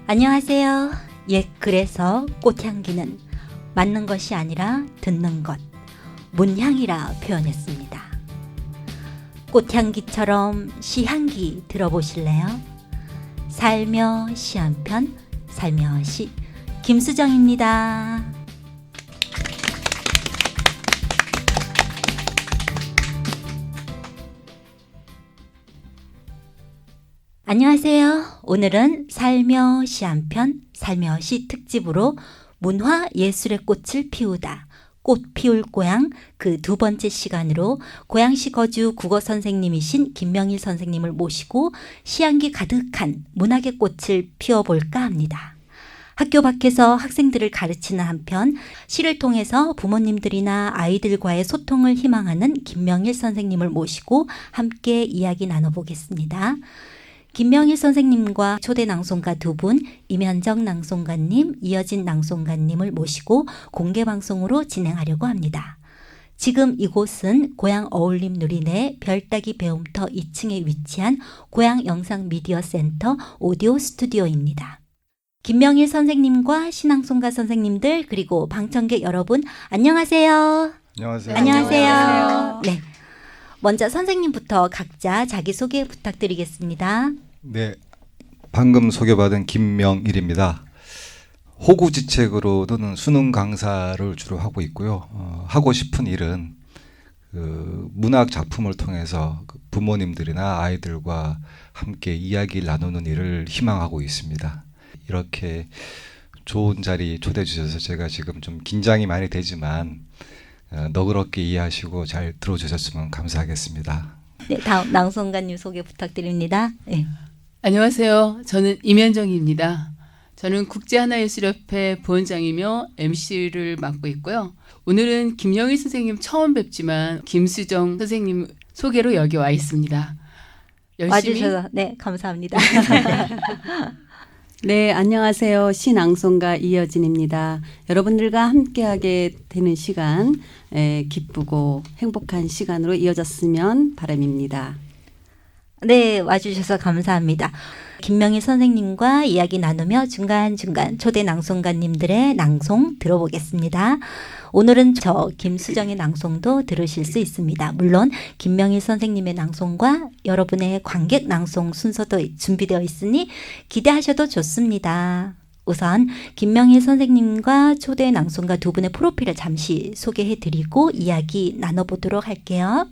안녕하세요. 그래서 꽃향기는 맞는 것이 아니라 듣는 것, 문향이라 표현했습니다. 꽃향기처럼 시향기 들어보실래요? 살며시 한편, 살며시 김수정입니다. 안녕하세요. 오늘은 살며시 한편, 살며시 특집으로 문화예술의 꽃을 피우다, 꽃 피울 고향 그 두 번째 시간으로 고양시 거주 국어 선생님이신 김명일 선생님을 모시고 시향기 가득한 문학의 꽃을 피워볼까 합니다. 학교 밖에서 학생들을 가르치는 한편 시를 통해서 부모님들이나 아이들과의 소통을 희망하는 김명일 선생님을 모시고 함께 이야기 나눠보겠습니다. 김명일 선생님과 초대 낭송가 두 분, 임현정 낭송가님, 이어진 낭송가님을 모시고 공개방송으로 진행하려고 합니다. 지금 이곳은 고양 어울림 누리내 별따기 배움터 2층에 위치한 고양 영상 미디어 센터 오디오 스튜디오입니다. 김명일 선생님과 신앙송가 선생님들 그리고 방청객 여러분 안녕하세요. 안녕하세요. 안녕하세요. 네. 먼저 선생님부터 각자 자기소개 부탁드리겠습니다. 네, 방금 소개받은 김명일입니다. 호구지책으로는 수능 강사를 주로 하고 있고요. 하고 싶은 일은 문학 작품을 통해서 부모님들이나 아이들과 함께 이야기를 나누는 일을 희망하고 있습니다. 이렇게 좋은 자리 초대해 주셔서 제가 지금 좀 긴장이 많이 되지만 너그럽게 이해하시고 잘 들어주셨으면 감사하겠습니다. 네, 다음 낭송가님 소개 부탁드립니다. 네. 안녕하세요. 저는 임현정입니다. 저는 국제하나예술협회 부원장이며 MC를 맡고 있고요. 오늘은 김영일 선생님 처음 뵙지만 김수정 선생님 소개로 여기 와 있습니다. 열심히 와주셔서 네, 감사합니다. 네, 안녕하세요. 신앙송가 이여진입니다. 여러분들과 함께하게 되는 시간, 기쁘고 행복한 시간으로 이어졌으면 바람입니다. 네, 와주셔서 감사합니다. 김명일 선생님과 이야기 나누며 중간중간 초대 낭송가님들의 낭송 들어보겠습니다. 오늘은 저 김수정의 낭송도 들으실 수 있습니다. 물론 김명일 선생님의 낭송과 여러분의 관객 낭송 순서도 준비되어 있으니 기대하셔도 좋습니다. 우선 김명일 선생님과 초대 낭송가 두 분의 프로필을 잠시 소개해드리고 이야기 나눠보도록 할게요.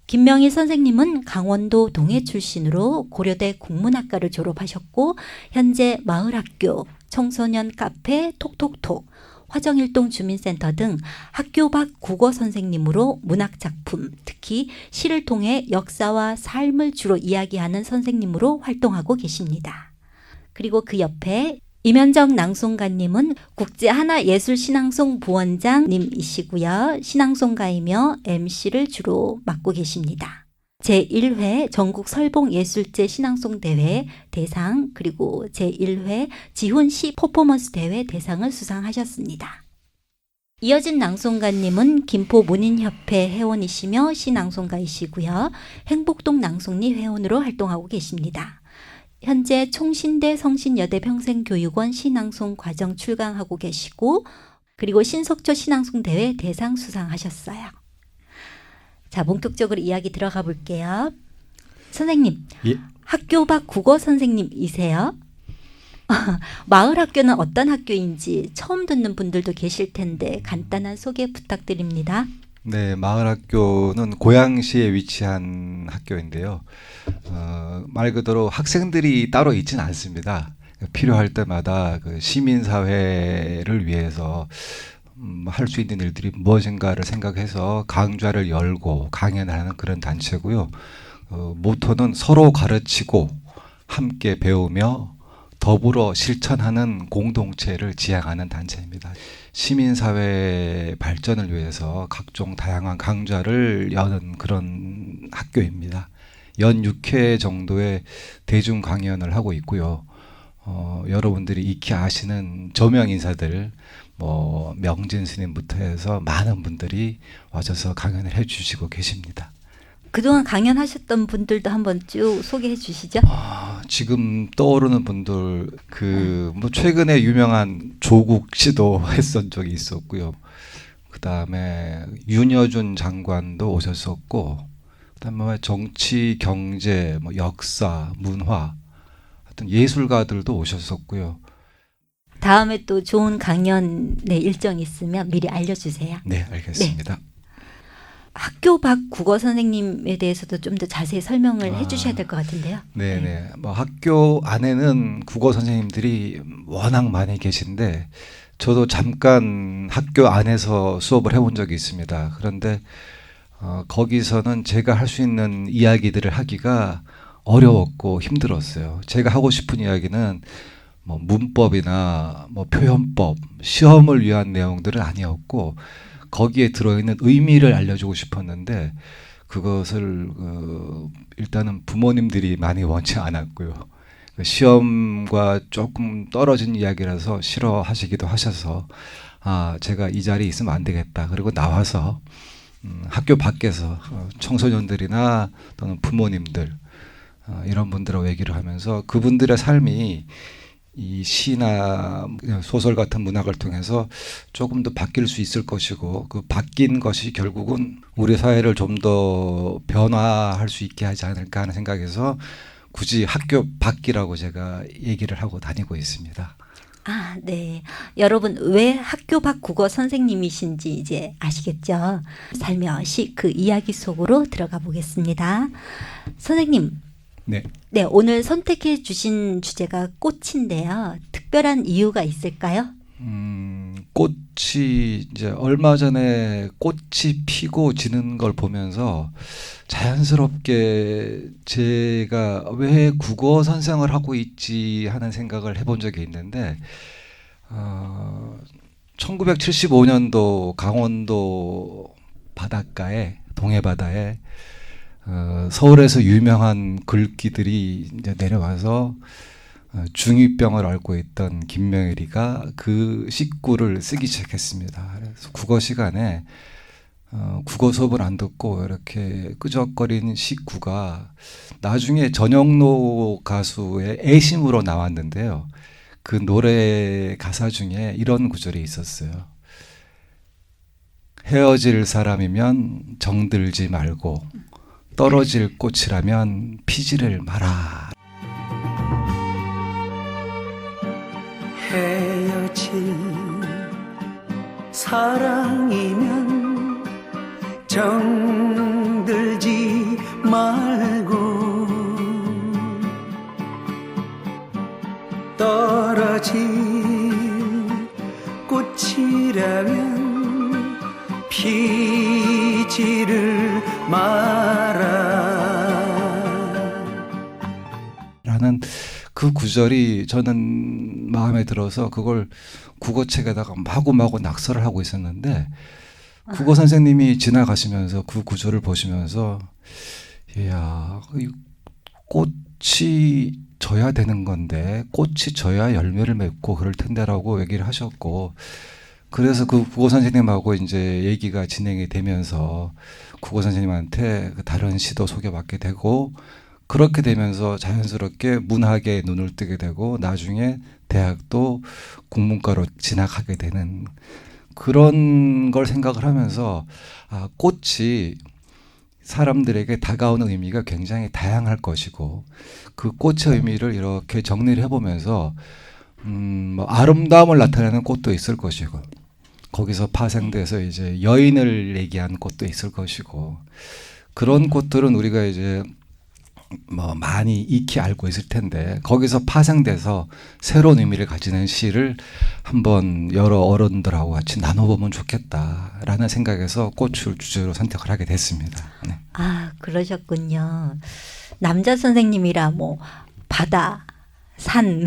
김명일 선생님은 강원도 동해 출신으로 고려대 국문학과를 졸업하셨고 현재 마을학교, 청소년 카페 톡톡톡, 화정일동 주민센터 등 학교 밖 국어 선생님으로 문학작품, 특히 시를 통해 역사와 삶을 주로 이야기하는 선생님으로 활동하고 계십니다. 그리고 그 옆에 임현정 낭송가님은 국제하나예술신앙송 부원장님이시고요. 신앙송가이며 MC를 주로 맡고 계십니다. 제1회 전국 설봉예술제 신앙송대회 대상 그리고 제1회 지훈시 퍼포먼스 대회 대상을 수상하셨습니다. 이어진 낭송가님은 김포문인협회 회원이시며 시낭송가이시고요. 행복동 낭송리 회원으로 활동하고 계십니다. 현재 총신대 성신여대 평생교육원 신앙송 과정 출강하고 계시고 그리고 신석초 신앙송대회 대상 수상하셨어요. 자, 본격적으로 이야기 들어가 볼게요. 선생님, 예. 학교 밖 국어 선생님이세요? 마을 학교는 어떤 학교인지 처음 듣는 분들도 계실 텐데 간단한 소개 부탁드립니다. 네, 마을학교는 고양시에 위치한 학교인데요. 말 그대로 학생들이 따로 있지는 않습니다. 필요할 때마다 그 시민사회를 위해서 할 수 있는 일들이 무엇인가를 생각해서 강좌를 열고 강연을 하는 그런 단체고요. 모토는 서로 가르치고 함께 배우며 더불어 실천하는 공동체를 지향하는 단체입니다. 시민사회 발전을 위해서 각종 다양한 강좌를 여는 그런 학교입니다. 연 6회 정도의 대중 강연을 하고 있고요. 여러분들이 익히 아시는 저명 인사들, 명진 스님부터 해서 많은 분들이 와셔서 강연을 해주시고 계십니다. 그동안 강연하셨던 분들도 한번 쭉 소개해 주시죠. 지금 떠오르는 분들 뭐 최근에 유명한 조국 씨도 했던 적이 있었고요. 그다음에 윤여준 장관도 오셨었고, 그다음에 정치, 경제, 뭐 역사, 문화, 하여튼 예술가들도 오셨었고요. 다음에 또 좋은 강연의 일정이 있으면 미리 알려주세요. 네, 알겠습니다. 학교 밖 국어 선생님에 대해서도 좀 더 자세히 설명을 해주셔야 될 것 같은데요. 네네. 뭐 학교 안에는 국어 선생님들이 워낙 많이 계신데, 저도 잠깐 학교 안에서 수업을 해본 적이 있습니다. 그런데 거기서는 제가 할 수 있는 이야기들을 하기가 어려웠고 힘들었어요. 제가 하고 싶은 이야기는 뭐 문법이나 뭐 표현법, 시험을 위한 내용들은 아니었고, 거기에 들어있는 의미를 알려주고 싶었는데, 그것을 일단은 부모님들이 많이 원치 않았고요. 시험과 조금 떨어진 이야기라서 싫어하시기도 하셔서, 제가 이 자리에 있으면 안 되겠다. 그리고 나와서 학교 밖에서 청소년들이나 또는 부모님들, 이런 분들하고 얘기를 하면서 그분들의 삶이 이 시나 소설 같은 문학을 통해서 조금 더 바뀔 수 있을 것이고, 그 바뀐 것이 결국은 우리 사회를 좀 더 변화할 수 있게 하지 않을까 하는 생각에서 굳이 학교 밖이라고 제가 얘기를 하고 다니고 있습니다. 네. 여러분 왜 학교 밖 국어 선생님이신지 이제 아시겠죠? 살며시 그 이야기 속으로 들어가 보겠습니다. 선생님. 네, 오늘 선택해 주신 주제가 꽃인데요. 특별한 이유가 있을까요? 꽃이 이제 얼마 전에 꽃이 피고 지는 걸 보면서 자연스럽게 제가 왜 국어 선생을 하고 있지 하는 생각을 해본 적이 있는데, 1975년도 강원도 바닷가에, 동해바다에 서울에서 유명한 글귀들이 이제 내려와서 중2병을 앓고 있던 김명일이가 그 식구를 쓰기 시작했습니다. 그래서 국어 시간에 국어 수업을 안 듣고 이렇게 끄적거리는 식구가 나중에 전영록 가수의 애심으로 나왔는데요. 그 노래 가사 중에 이런 구절이 있었어요. 헤어질 사람이면 정들지 말고 떨어질 꽃이라면 피지를 마라. 헤어질 사랑이면 정들지 말고 떨어질 꽃이라면 피지를 마라. 라는 그 구절이 저는 마음에 들어서 그걸 국어책에다가 마구마구 낙서를 하고 있었는데, 국어 선생님이 지나가시면서 그 구절을 보시면서, 이야, 꽃이 져야 되는 건데 꽃이 져야 열매를 맺고 그럴 텐데라고 얘기를 하셨고, 그래서 그 국어 선생님하고 이제 얘기가 진행이 되면서 국어 선생님한테 다른 시도 소개받게 되고, 그렇게 되면서 자연스럽게 문학에 눈을 뜨게 되고 나중에 대학도 국문과로 진학하게 되는 그런 걸 생각을 하면서, 꽃이 사람들에게 다가오는 의미가 굉장히 다양할 것이고, 그 꽃의 의미를 이렇게 정리를 해보면서 뭐 아름다움을 나타내는 꽃도 있을 것이고, 거기서 파생돼서 이제 여인을 얘기한 꽃도 있을 것이고, 그런 꽃들은 우리가 이제 뭐 많이 익히 알고 있을 텐데, 거기서 파생돼서 새로운 의미를 가지는 시를 한번 여러 어른들하고 같이 나눠보면 좋겠다라는 생각에서 꽃을 주제로 선택을 하게 됐습니다. 네. 그러셨군요. 남자 선생님이라 뭐 바다, 산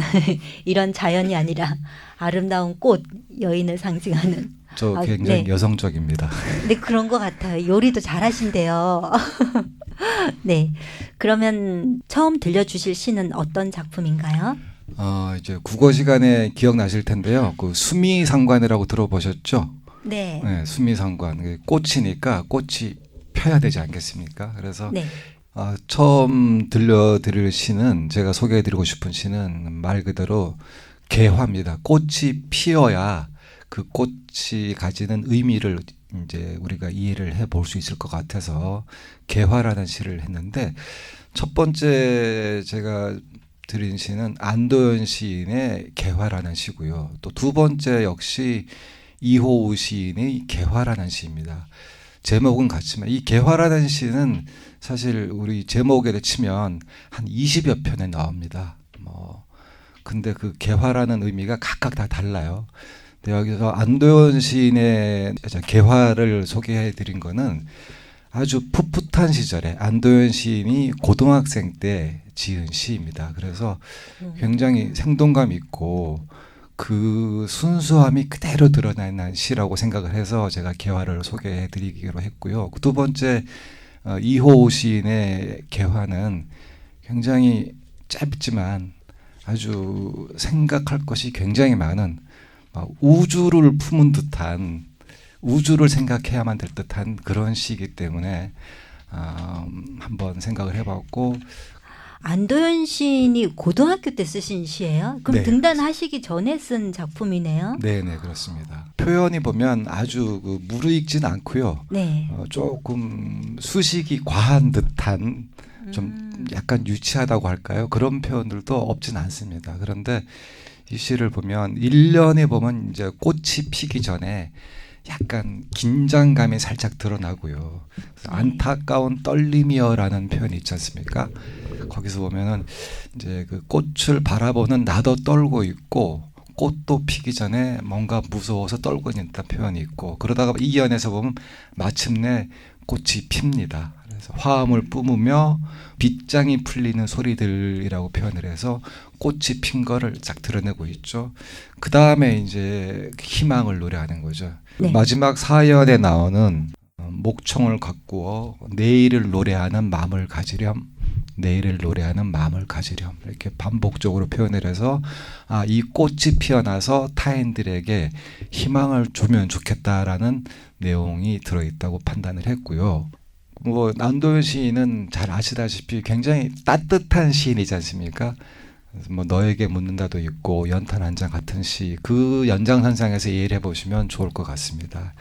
이런 자연이 아니라 아름다운 꽃, 여인을 상징하는. 저 굉장히 네. 여성적입니다. 네, 그런 것 같아요. 요리도 잘하신대요. 네, 그러면 처음 들려주실 시는 어떤 작품인가요? 이제 국어 시간에 기억나실 텐데요. 그 수미상관이라고 들어보셨죠? 네. 네, 수미상관. 꽃이니까 꽃이 펴야 되지 않겠습니까? 그래서 네. 처음 들려드릴 시는 제가 소개해드리고 싶은 시는 말 그대로 개화입니다. 꽃이 피어야 그 꽃이 가지는 의미를 이제 우리가 이해를 해볼 수 있을 것 같아서 개화라는 시를 했는데 첫 번째 제가 드린 시는 안도현 시인의 개화라는 시고요. 또 두 번째 역시 이호우 시인의 개화라는 시입니다. 제목은 같지만 이 개화라는 시는 사실 우리 제목에 치면 한 20여 편에 나옵니다. 근데 그 개화라는 의미가 각각 다 달라요. 근데 여기서 안도현 시인의 개화를 소개해 드린 거는 아주 풋풋한 시절에 안도현 시인이 고등학생 때 지은 시입니다. 그래서 굉장히 생동감 있고 그 순수함이 그대로 드러나는 시라고 생각을 해서 제가 개화를 소개해 드리기로 했고요. 두 번째 이호우 시인의 개화는 굉장히 짧지만 아주 생각할 것이 굉장히 많은 우주를 품은 듯한 우주를 생각해야만 될 듯한 그런 시이기 때문에 한번 생각을 해봤고 안도현 시인이 고등학교 때 쓰신 시예요? 그럼 네. 등단하시기 전에 쓴 작품이네요. 네네 그렇습니다. 표현이 보면 아주 무르익진 않고요. 네. 조금 수식이 과한 듯한 좀 약간 유치하다고 할까요? 그런 표현들도 없진 않습니다. 그런데 이 시를 보면 1년에 보면 이제 꽃이 피기 전에 약간 긴장감이 살짝 드러나고요. 안타까운 떨림이여라는 표현이 있지 않습니까? 거기서 보면은 이제 그 꽃을 바라보는 나도 떨고 있고 꽃도 피기 전에 뭔가 무서워서 떨고 있는 듯한 표현이 있고 그러다가 이 연에서 보면 마침내 꽃이 핍니다. 그래서 화음을 뿜으며 빗장이 풀리는 소리들이라고 표현을 해서 꽃이 핀 거를 쫙 드러내고 있죠. 그 다음에 이제 희망을 노래하는 거죠. 네. 마지막 사연에 나오는 목청을 가꾸어 내일을 노래하는 마음을 가지렴, 내일을 노래하는 마음을 가지렴 이렇게 반복적으로 표현을 해서 이 꽃이 피어나서 타인들에게 희망을 주면 좋겠다라는 내용이 들어있다고 판단을 했고요. 안도현 시인은 잘 아시다시피 굉장히 따뜻한 시인이지 않습니까? 너에게 묻는다도 있고 연탄 한 장 같은 시 그 연장선상에서 이해를 해보시면 좋을 것 같습니다.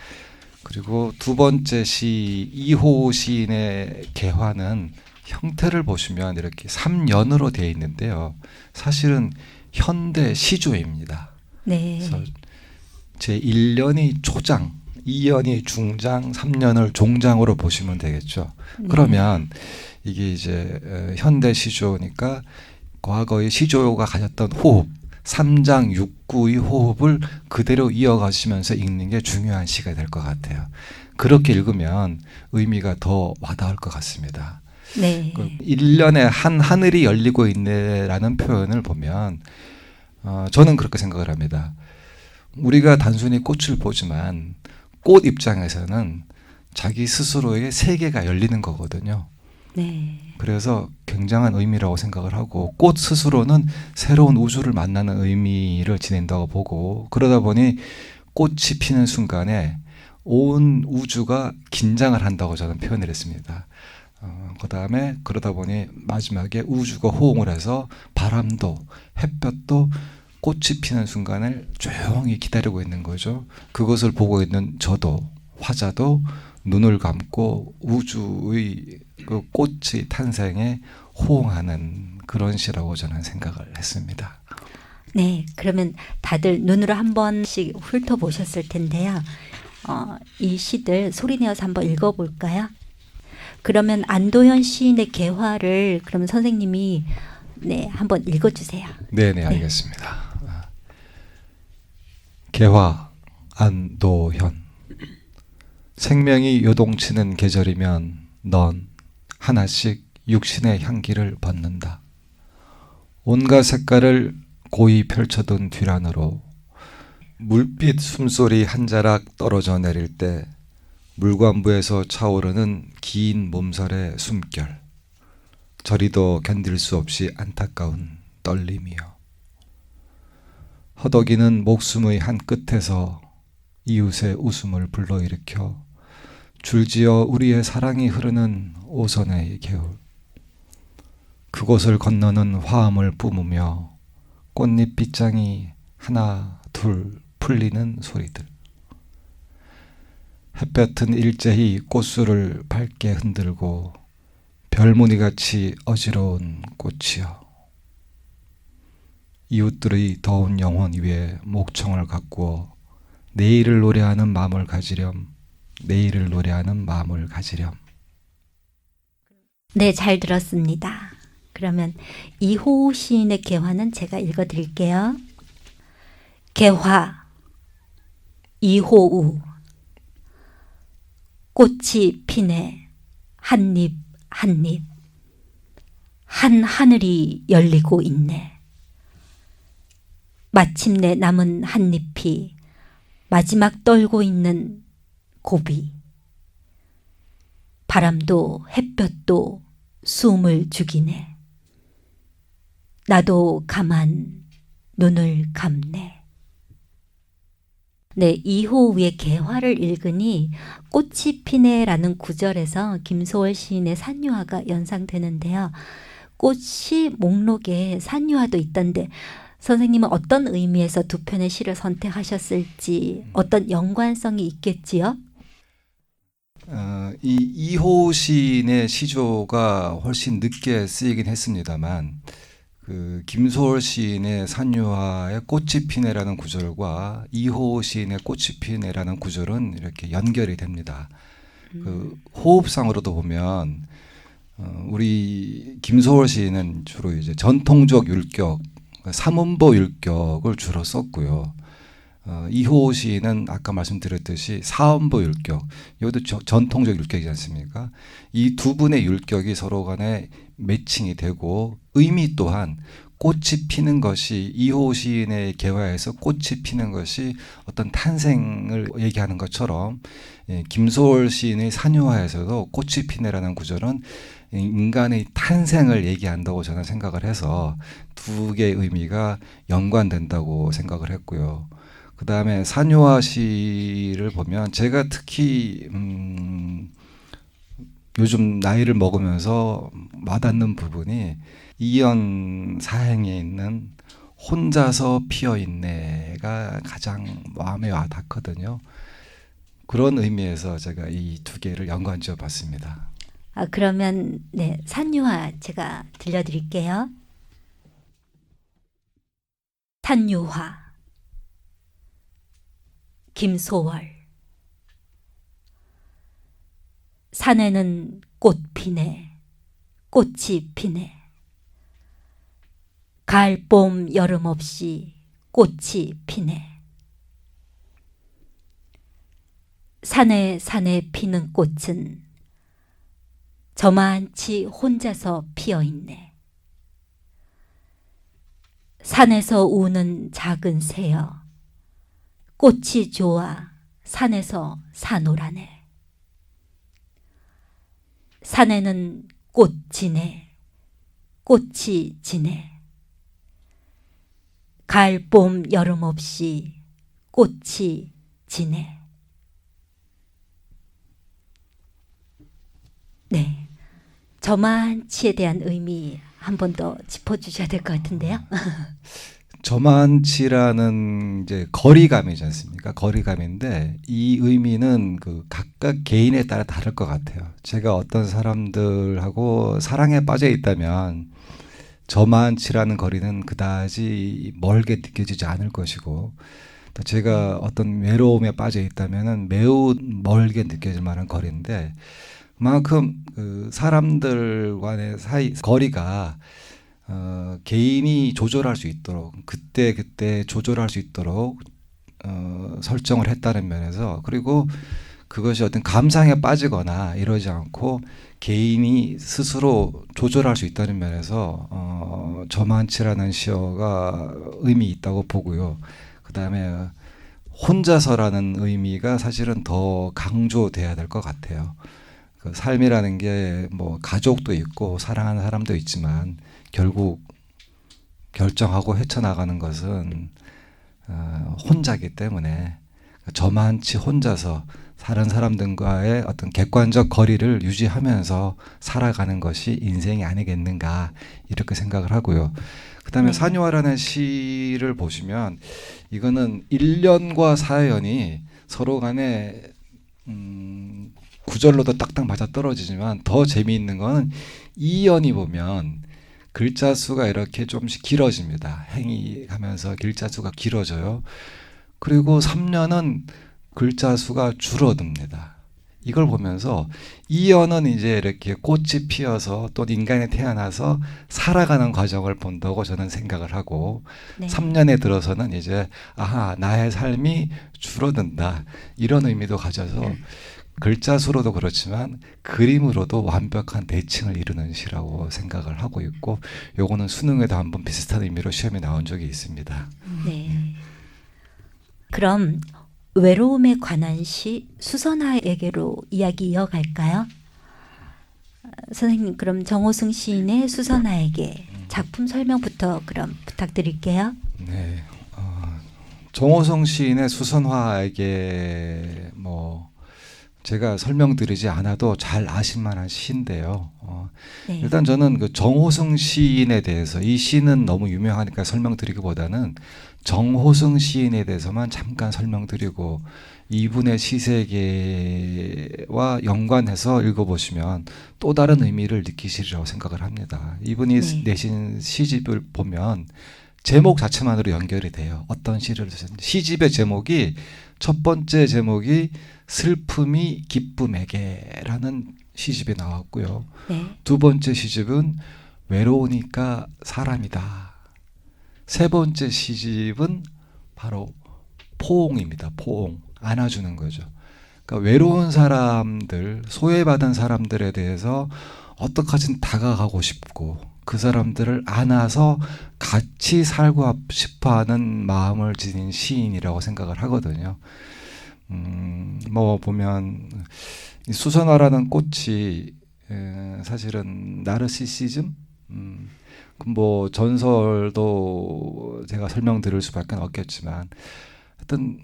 그리고 두 번째 시 이호우 시인의 개화는 형태를 보시면 이렇게 3연으로 되어 있는데요. 사실은 현대 시조입니다. 네. 그래서 제 1년이 초장, 2년이 중장, 3년을 종장으로 보시면 되겠죠. 그러면 이게 이제 현대 시조니까 과거의 시조가 가졌던 호흡, 3장 6구의 호흡을 그대로 이어가시면서 읽는 게 중요한 시가 될 것 같아요. 그렇게 읽으면 의미가 더 와닿을 것 같습니다. 네. 1년에 한 하늘이 열리고 있네라는 표현을 보면 저는 그렇게 생각을 합니다. 우리가 단순히 꽃을 보지만 꽃 입장에서는 자기 스스로의 세계가 열리는 거거든요. 네. 그래서 굉장한 의미라고 생각을 하고 꽃 스스로는 새로운 우주를 만나는 의미를 지닌다고 보고 그러다 보니 꽃이 피는 순간에 온 우주가 긴장을 한다고 저는 표현을 했습니다. 그 다음에 그러다 보니 마지막에 우주가 호응을 해서 바람도 햇볕도 꽃이 피는 순간을 조용히 기다리고 있는 거죠. 그것을 보고 있는 저도 화자도 눈을 감고 우주의 그 꽃의 탄생에 호응하는 그런 시라고 저는 생각을 했습니다. 네, 그러면 다들 눈으로 한 번씩 훑어보셨을 텐데요. 이 시들 소리내어서 한번 읽어볼까요? 그러면 안도현 시인의 개화를 그러면 선생님이 한번 읽어주세요. 네네 알겠습니다. 개화 안도현 생명이 요동치는 계절이면 넌 하나씩 육신의 향기를 벗는다. 온갖 색깔을 고이 펼쳐둔 뒤란으로 물빛 숨소리 한 자락 떨어져 내릴 때 물관부에서 차오르는 긴 몸살의 숨결 저리도 견딜 수 없이 안타까운 떨림이여 허덕이는 목숨의 한 끝에서 이웃의 웃음을 불러일으켜 줄지어 우리의 사랑이 흐르는 오선의 개울, 그곳을 건너는 화음을 뿜으며 꽃잎 빗장이 하나 둘 풀리는 소리들, 햇볕은 일제히 꽃술을 밝게 흔들고 별무늬같이 어지러운 꽃이여, 이웃들의 더운 영혼 위에 목청을 가꾸어 내일을 노래하는 마음을 가지렴, 내일을 노래하는 마음을 가지렴. 네, 잘 들었습니다. 그러면 이호우 시인의 개화는 제가 읽어드릴게요. 개화 이호우. 꽃이 피네 한잎 한잎, 한 하늘이 열리고 있네. 마침내 남은 한잎이 마지막 떨고 있는 고비. 바람도 햇볕도 숨을 죽이네. 나도 가만 눈을 감네. 네, 이호우의 개화를 읽으니 꽃이 피네라는 구절에서 김소월 시인의 산유화가 연상되는데요. 꽃이 목록에 산유화도 있던데 선생님은 어떤 의미에서 두 편의 시를 선택하셨을지 어떤 연관성이 있겠지요? 이 이호우 시인의 시조가 훨씬 늦게 쓰이긴 했습니다만 그 김소월 시인의 산유화의 꽃이 피네라는 구절과 이호우 시인의 꽃이 피네라는 구절은 이렇게 연결이 됩니다. 그 호흡상으로도 보면 우리 김소월 시인은 주로 이제 전통적 율격, 삼음보 율격을 주로 썼고요. 이호우 시인은 아까 말씀드렸듯이 사음보 율격, 이것도 전통적 율격이지 않습니까? 이 두 분의 율격이 서로 간에 매칭이 되고 의미 또한 꽃이 피는 것이 이호우 시인의 개화에서 꽃이 피는 것이 어떤 탄생을 얘기하는 것처럼 김소월 시인의 산유화에서도 꽃이 피네라는 구절은 인간의 탄생을 얘기한다고 저는 생각을 해서 두 개의 의미가 연관된다고 생각을 했고요. 그 다음에 산유화 시를 보면 제가 특히 요즘 나이를 먹으면서 와닿는 부분이 이연 사행에 있는 혼자서 피어있네가 가장 마음에 와닿거든요. 그런 의미에서 제가 이 두 개를 연관지어 봤습니다. 그러면 네, 산유화 제가 들려드릴게요. 산유화 김소월. 산에는 꽃 피네 꽃이 피네. 가을 봄 여름 없이 꽃이 피네. 산에 피는 꽃은 저만치 혼자서 피어있네. 산에서 우는 작은 새여 꽃이 좋아 산에서 사노라네. 산에는 꽃 지네 꽃이 지네. 가을 봄 여름 없이 꽃이 지네. 네, 저만치에 대한 의미 한 번 더 짚어주셔야 될 것 같은데요. 저만치라는 이제 거리감이지 않습니까? 거리감인데 이 의미는 그 각각 개인에 따라 다를 것 같아요. 제가 어떤 사람들하고 사랑에 빠져 있다면 저만치라는 거리는 그다지 멀게 느껴지지 않을 것이고, 또 제가 어떤 외로움에 빠져 있다면은 매우 멀게 느껴질 만한 거리인데, 그만큼 그 사람들 간의 사이 거리가 개인이 조절할 수 있도록 그때 조절할 수 있도록 설정을 했다는 면에서, 그리고 그것이 어떤 감상에 빠지거나 이러지 않고 개인이 스스로 조절할 수 있다는 면에서 저만치라는 시어가 의미 있다고 보고요. 그 다음에 혼자서라는 의미가 사실은 더 강조돼야 될 것 같아요. 그 삶이라는 게 뭐 가족도 있고 사랑하는 사람도 있지만 결국 결정하고 헤쳐나가는 것은 혼자기 때문에 저만치 혼자서 다른 사람들과의 어떤 객관적 거리를 유지하면서 살아가는 것이 인생이 아니겠는가 이렇게 생각을 하고요. 그다음에 네. 산유화라는 시를 보시면 이거는 1년과 4년이 서로 간에 구절로도 딱딱 맞아 떨어지지만 더 재미있는 거는 2연이 보면 글자 수가 이렇게 조금씩 길어집니다. 행이 가면서 글자 수가 길어져요. 그리고 3년은 글자 수가 줄어듭니다. 이걸 보면서 2년은 이제 이렇게 꽃이 피어서 또 인간이 태어나서 살아가는 과정을 본다고 저는 생각을 하고 네. 3년에 들어서는 이제 아하 나의 삶이 줄어든다 이런 의미도 가져서 글자 수로도 그렇지만 그림으로도 완벽한 대칭을 이루는 시라고 생각을 하고 있고 요거는 수능에도 한번 비슷한 의미로 시험에 나온 적이 있습니다. 네. 그럼 외로움에 관한 시 수선화에게로 이야기 이어갈까요? 선생님 그럼 정호승 시인의 수선화에게 작품 설명부터 그럼 부탁드릴게요. 네, 정호성 시인의 수선화에게 뭐 제가 설명드리지 않아도 잘 아실 만한 시인데요. 네. 일단 저는 그 정호승 시인에 대해서 이 시는 너무 유명하니까 설명드리기보다는 정호승 시인에 대해서만 잠깐 설명드리고 이분의 시세계와 연관해서 읽어보시면 또 다른 의미를 느끼시리라고 생각을 합니다. 이분이 네. 내신 시집을 보면 제목 자체만으로 연결이 돼요. 어떤 시를 쓰셨는지. 시집의 제목이 첫 번째 제목이 슬픔이 기쁨에게라는 시집이 나왔고요. 네. 두 번째 시집은 외로우니까 사람이다. 세 번째 시집은 바로 포옹입니다. 포옹. 안아주는 거죠. 그러니까 외로운 사람들, 소외받은 사람들에 대해서 어떻게든 다가가고 싶고 그 사람들을 안아서 같이 살고 싶어하는 마음을 지닌 시인이라고 생각을 하거든요. 뭐 보면 이 수선화라는 꽃이 사실은 나르시시즘, 뭐 전설도 제가 설명드릴 수밖에 없겠지만, 하여튼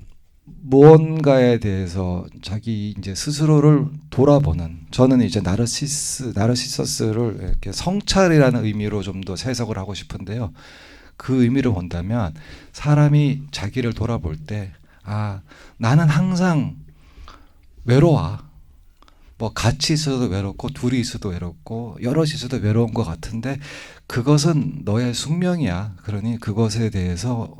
무언가에 대해서 자기 이제 스스로를 돌아보는, 저는 이제 나르시서스를 이렇게 성찰이라는 의미로 좀 더 해석을 하고 싶은데요. 그 의미를 본다면 사람이 자기를 돌아볼 때, 아, 나는 항상 외로워. 뭐 같이 있어도 외롭고 둘이 있어도 외롭고 여럿이 있어도 외로운 것 같은데 그것은 너의 숙명이야. 그러니 그것에 대해서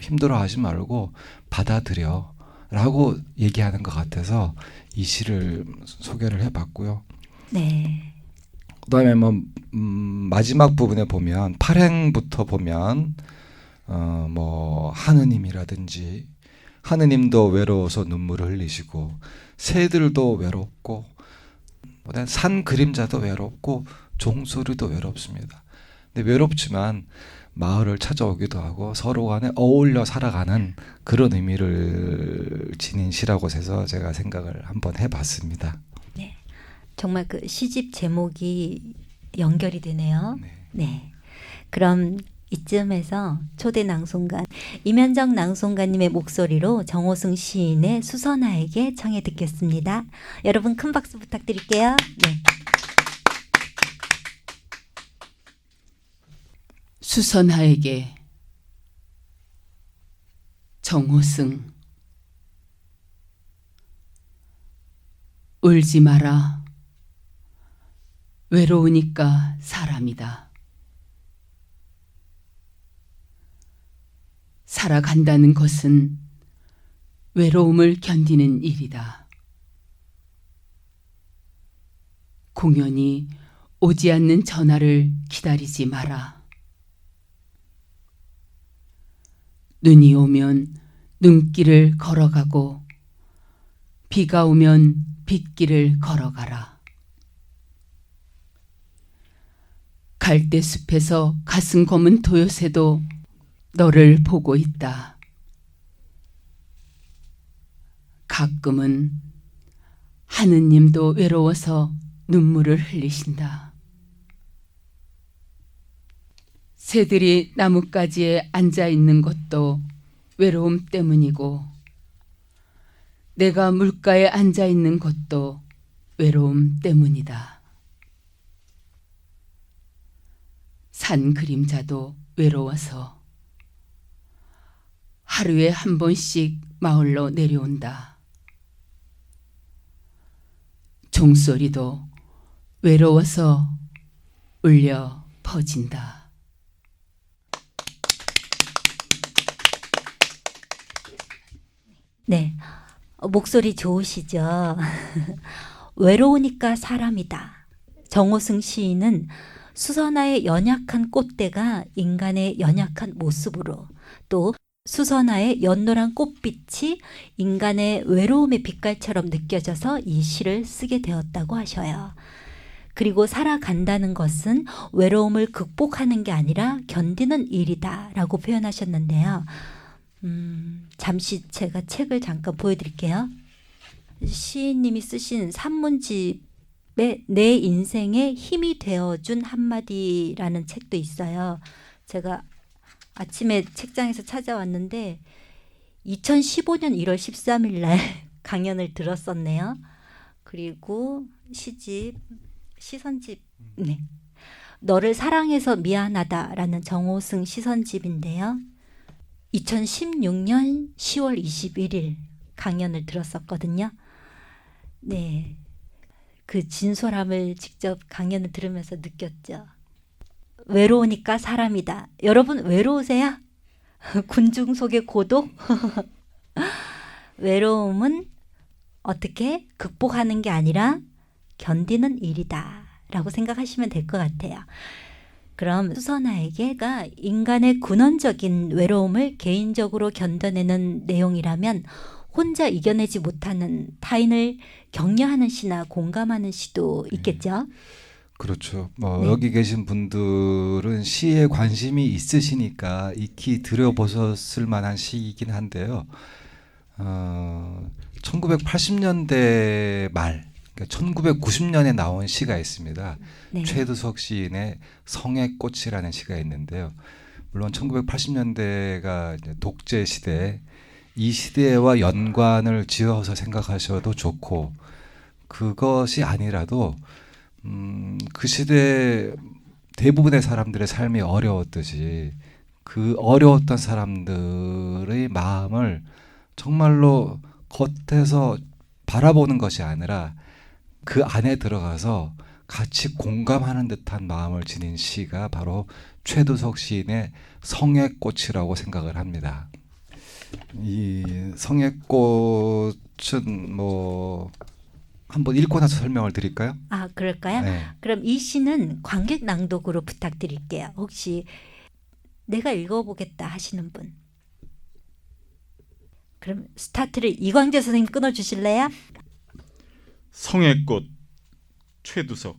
힘들어하지 말고 받아들여 라고 얘기하는 것 같아서 이 시를 소개를 해봤고요. 네. 그다음에 뭐 마지막 부분에 보면 8행부터 보면 뭐 하느님이라든지 하느님도 외로워서 눈물을 흘리시고 새들도 외롭고 산 그림자도 외롭고 종소리도 외롭습니다. 근데 외롭지만 마을을 찾아오기도 하고 서로 간에 어울려 살아가는 그런 의미를 지닌 시라고 해서 제가 생각을 한번 해봤습니다. 네. 정말 그 시집 제목이 연결이 되네요. 네. 네. 그럼 이쯤에서 초대 낭송가 임현정 낭송가님의 목소리로 정호승 시인의 수선화에게 청해 듣겠습니다. 여러분 큰 박수 부탁드릴게요. 네. 수선화에게 정호승. 울지 마라. 외로우니까 사람이다. 살아간다는 것은 외로움을 견디는 일이다. 공연히 오지 않는 전화를 기다리지 마라. 눈이 오면 눈길을 걸어가고 비가 오면 빗길을 걸어가라. 갈대숲에서 가슴 검은 도요새도 너를 보고 있다. 가끔은 하느님도 외로워서 눈물을 흘리신다. 새들이 나뭇가지에 앉아 있는 것도 외로움 때문이고 내가 물가에 앉아 있는 것도 외로움 때문이다. 산 그림자도 외로워서 하루에 한 번씩 마을로 내려온다. 종소리도 외로워서 울려 퍼진다. 네, 목소리 좋으시죠? 외로우니까 사람이다. 정호승 시인은 수선화의 연약한 꽃대가 인간의 연약한 모습으로, 또 수선화의 연노란 꽃빛이 인간의 외로움의 빛깔처럼 느껴져서 이 시를 쓰게 되었다고 하셔요. 그리고 살아간다는 것은 외로움을 극복하는 게 아니라 견디는 일이다 라고 표현하셨는데요. 잠시 제가 책을 잠깐 보여드릴게요. 시인님이 쓰신 산문집에 내 인생에 힘이 되어준 한마디라는 책도 있어요. 제가 아침에 책장에서 찾아왔는데 2015년 1월 13일 날 강연을 들었었네요. 그리고 시선집, 네. 너를 사랑해서 미안하다라는 정호승 시선집인데요. 2016년 10월 21일 강연을 들었었거든요. 네, 그 진솔함을 직접 강연을 들으면서 느꼈죠. 외로우니까 사람이다. 여러분 외로우세요? 군중 속의 고독? 외로움은 어떻게 극복하는 게 아니라 견디는 일이다 라고 생각하시면 될 것 같아요. 그럼 수선화에게가 인간의 근원적인 외로움을 개인적으로 견뎌내는 내용이라면 혼자 이겨내지 못하는 타인을 격려하는 시나 공감하는 시도 있겠죠? 그렇죠. 네. 여기 계신 분들은 시에 관심이 있으시니까 익히 들여보셨을 만한 시이긴 한데요. 1980년대 말, 그러니까 1990년에 나온 시가 있습니다. 네. 최두석 시인의 성의 꽃이라는 시가 있는데요. 물론 1980년대가 이제 독재 시대, 이 시대와 연관을 지어서 생각하셔도 좋고, 그것이 아니라도 그 시대 대부분의 사람들의 삶이 어려웠듯이 그 어려웠던 사람들의 마음을 정말로 겉에서 바라보는 것이 아니라 그 안에 들어가서 같이 공감하는 듯한 마음을 지닌 시가 바로 최두석 시인의 성의 꽃이라고 생각을 합니다. 이 성의 꽃은 한번 읽고 나서 설명을 드릴까요? 아, 그럴까요? 네. 그럼 이 시는 관객 낭독으로 부탁드릴게요. 혹시 내가 읽어보겠다 하시는 분. 그럼 스타트를 이광재 선생님 끊어주실래요? 성의 꽃 최두석.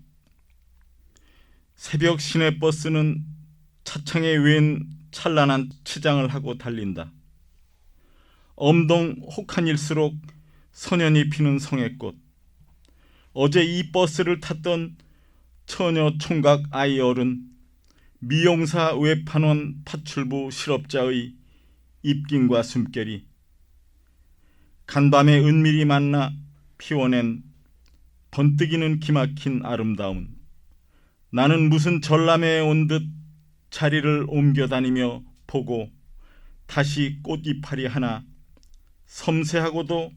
새벽 시내버스는 차창에 웬 찬란한 치장을 하고 달린다. 엄동 혹한일수록 선연이 피는 성의 꽃. 어제 이 버스를 탔던 처녀 총각 아이 어른, 미용사 외판원 파출부 실업자의 입김과 숨결이 간밤에 은밀히 만나 피워낸 번뜩이는 기막힌 아름다움. 나는 무슨 전람회에 온 듯 자리를 옮겨다니며 보고 다시 꽃이파리 하나 섬세하고도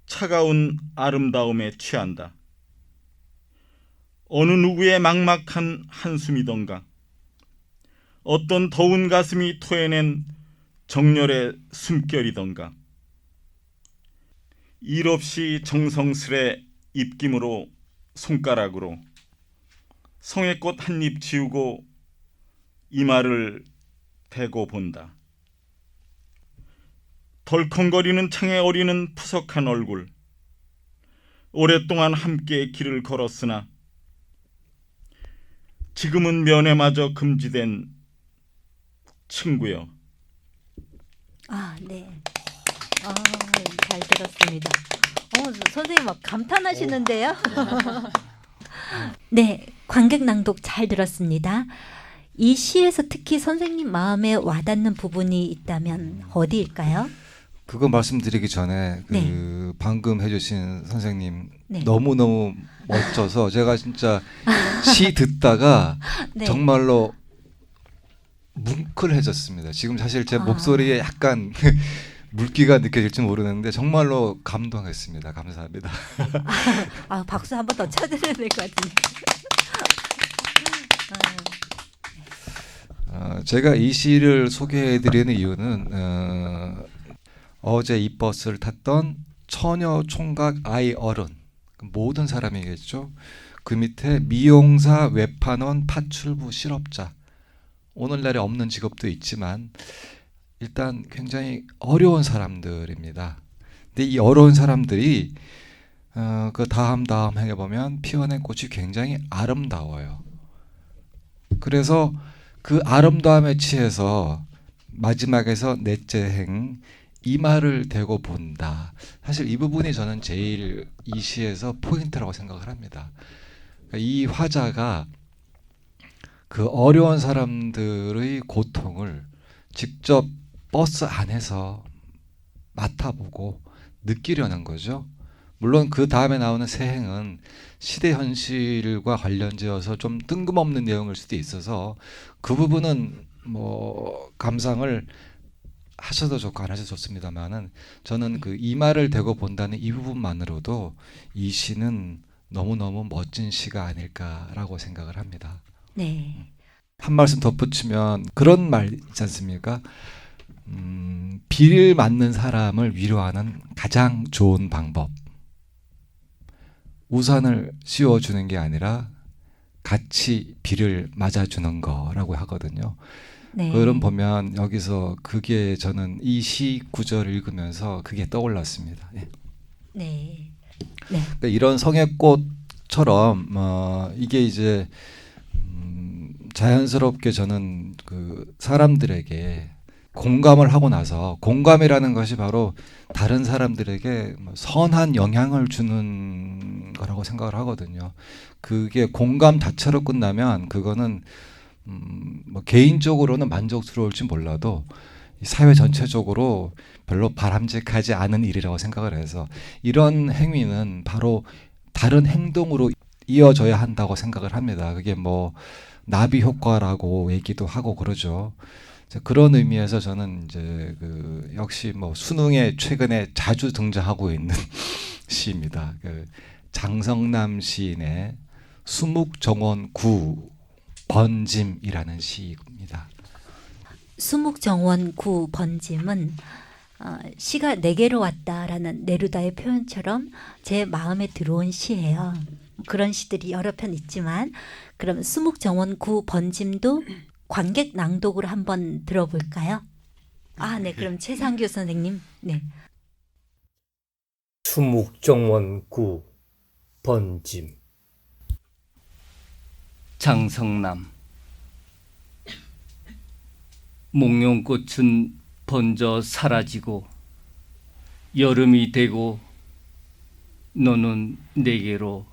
차가운 아름다움에 취한다. 어느 누구의 막막한 한숨이던가, 어떤 더운 가슴이 토해낸 정열의 숨결이던가, 일 없이 정성스레 입김으로 손가락으로 성의꽃 한 입 지우고 이마를 대고 본다. 덜컹거리는 창에 어리는 푸석한 얼굴. 오랫동안 함께 길을 걸었으나 지금은 면회마저 금지된 친구여. 아, 네. 잘 들었습니다. 선생님 막 감탄하시는데요? 네, 관객 낭독 잘 들었습니다. 이 시에서 특히 선생님 마음에 와닿는 부분이 있다면 어디일까요? 그거 말씀드리기 전에 그 네. 방금 해주신 선생님 네. 너무너무 멋져서 제가 진짜 시 듣다가 네. 정말로 뭉클해졌습니다. 지금 사실 제 아. 목소리에 약간 물기가 느껴질지 모르는데 정말로 감동했습니다. 감사합니다. 아, 박수 한 번 더 쳐드려야 될 것 같은데. 제가 이 시를 소개해드리는 이유는 어제 이 버스를 탔던 처녀 총각 아이 어른 모든 사람이겠죠. 그 밑에 미용사 외판원 파출부 실업자 오늘날에 없는 직업도 있지만 일단 굉장히 어려운 사람들입니다. 근데 이 어려운 사람들이 그 다음 행에 보면 피어낸 꽃이 굉장히 아름다워요. 그래서 그 아름다움에 취해서 마지막에서 넷째 행 이마를 대고 본다. 사실 이 부분이 저는 제일 이 시에서 포인트라고 생각을 합니다. 이 화자가 그 어려운 사람들의 고통을 직접 버스 안에서 맡아보고 느끼려는 거죠. 물론 그 다음에 나오는 세행은 시대 현실과 관련지어서 좀 뜬금없는 내용일 수도 있어서 그 부분은 뭐 감상을 하셔도 좋고 안 하셔도 좋습니다만은 저는 그 이마를 대고 본다는 이 부분만으로도 이 시는 너무너무 멋진 시가 아닐까라고 생각을 합니다. 네. 한 말씀 덧붙이면 그런 말 있지 않습니까? 비를 맞는 사람을 위로하는 가장 좋은 방법. 우산을 씌워주는 게 아니라 같이 비를 맞아주는 거라고 하거든요. 네. 그럼 보면 여기서 그게 저는 이 시 구절을 읽으면서 그게 떠올랐습니다. 예. 네. 네. 그러니까 이런 성의꽃처럼 이게 이제 자연스럽게 저는 그 사람들에게 공감을 하고 나서 공감이라는 것이 바로 다른 사람들에게 선한 영향을 주는 거라고 생각을 하거든요. 그게 공감 자체로 끝나면 그거는 뭐 개인적으로는 만족스러울지 몰라도 사회 전체적으로 별로 바람직하지 않은 일이라고 생각을 해서 이런 행위는 바로 다른 행동으로 이어져야 한다고 생각을 합니다. 그게 뭐 나비 효과라고 얘기도 하고 그러죠. 그런 의미에서 저는 이제 그 역시 뭐 수능에 최근에 자주 등장하고 있는 시입니다. 그 장성남 시인의 수묵정원 구 번짐이라는 시입니다. 수묵정원 구 번짐은 시가 내게로 왔다라는 네루다의 표현처럼 제 마음에 들어온 시예요. 그런 시들이 여러 편 있지만 그럼 수묵정원 구 번짐도 관객 낭독으로 한번 들어볼까요? 네. 그럼 최상규 선생님. 네. 수묵정원 구 번짐. 장성남. 목련꽃은 번져 사라지고 여름이 되고 너는 내게로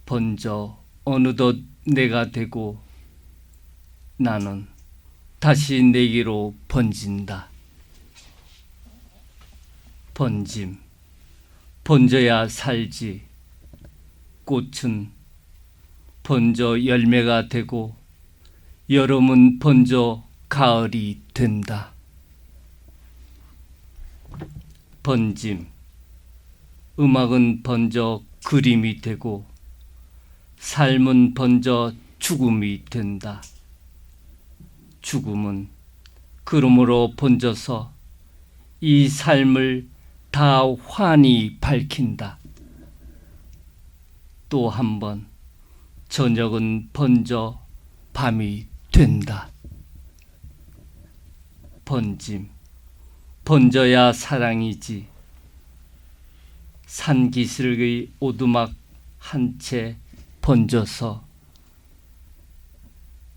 번져 어느덧 내가 되고 나는 다시 내게로 번진다. 번짐. 번져야 살지. 꽃은 번져 열매가 되고 여름은 번져 가을이 된다. 번짐. 음악은 번져 그림이 되고 삶은 번져 죽음이 된다. 죽음은 그름으로 번져서 이 삶을 다 환히 밝힌다. 또 한 번 저녁은 번져 밤이 된다. 번짐. 번져야 사랑이지. 산기슭의 오두막 한 채 번져서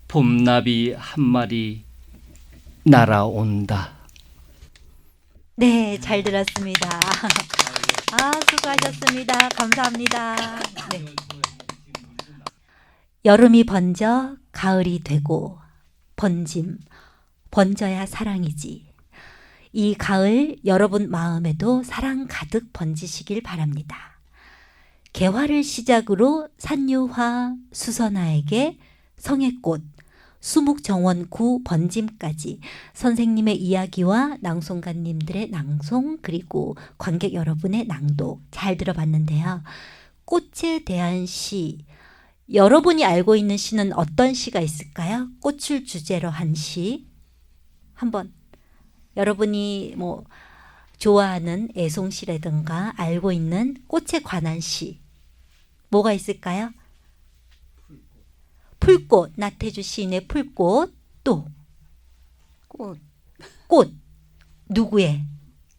봄나비 한 마리 날아온다. 네, 잘 들었습니다. 수고하셨습니다. 감사합니다. 네. 여름이 번져 가을이 되고 번짐. 번져야 사랑이지. 이 가을 여러분 마음에도 사랑 가득 번지시길 바랍니다. 개화를 시작으로 산유화, 수선화에게 성의꽃, 수묵정원 구 번짐까지 선생님의 이야기와 낭송가님들의 낭송 그리고 관객 여러분의 낭독 잘 들어봤는데요. 꽃에 대한 시, 여러분이 알고 있는 시는 어떤 시가 있을까요? 꽃을 주제로 한 시. 한번 여러분이 뭐 좋아하는 애송시라든가 알고 있는 꽃에 관한 시 뭐가 있을까요? 풀꽃, 나태주 시인의 풀꽃. 또 꽃. 꽃 누구의?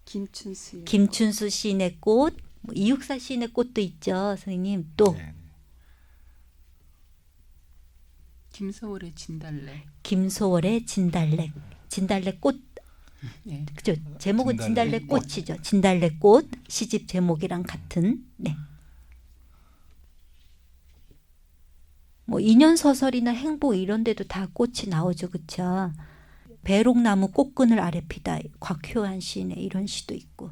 김춘수의 김춘수 시인의 꽃, 뭐 이육사 시인의 꽃도 있죠, 선생님. 또 네. 김소월의 진달래. 김소월의 진달래, 진달래 꽃. 네. 그죠? 제목은 진달래 진달래 꽃이죠. 진달래 꽃 시집 제목이랑 같은. 네. 뭐 인연 소설이나 행복 이런 데도 다 꽃이 나오죠, 그렇죠? 배롱나무 꽃그늘 아래 피다, 곽효한 시인의 이런 시도 있고.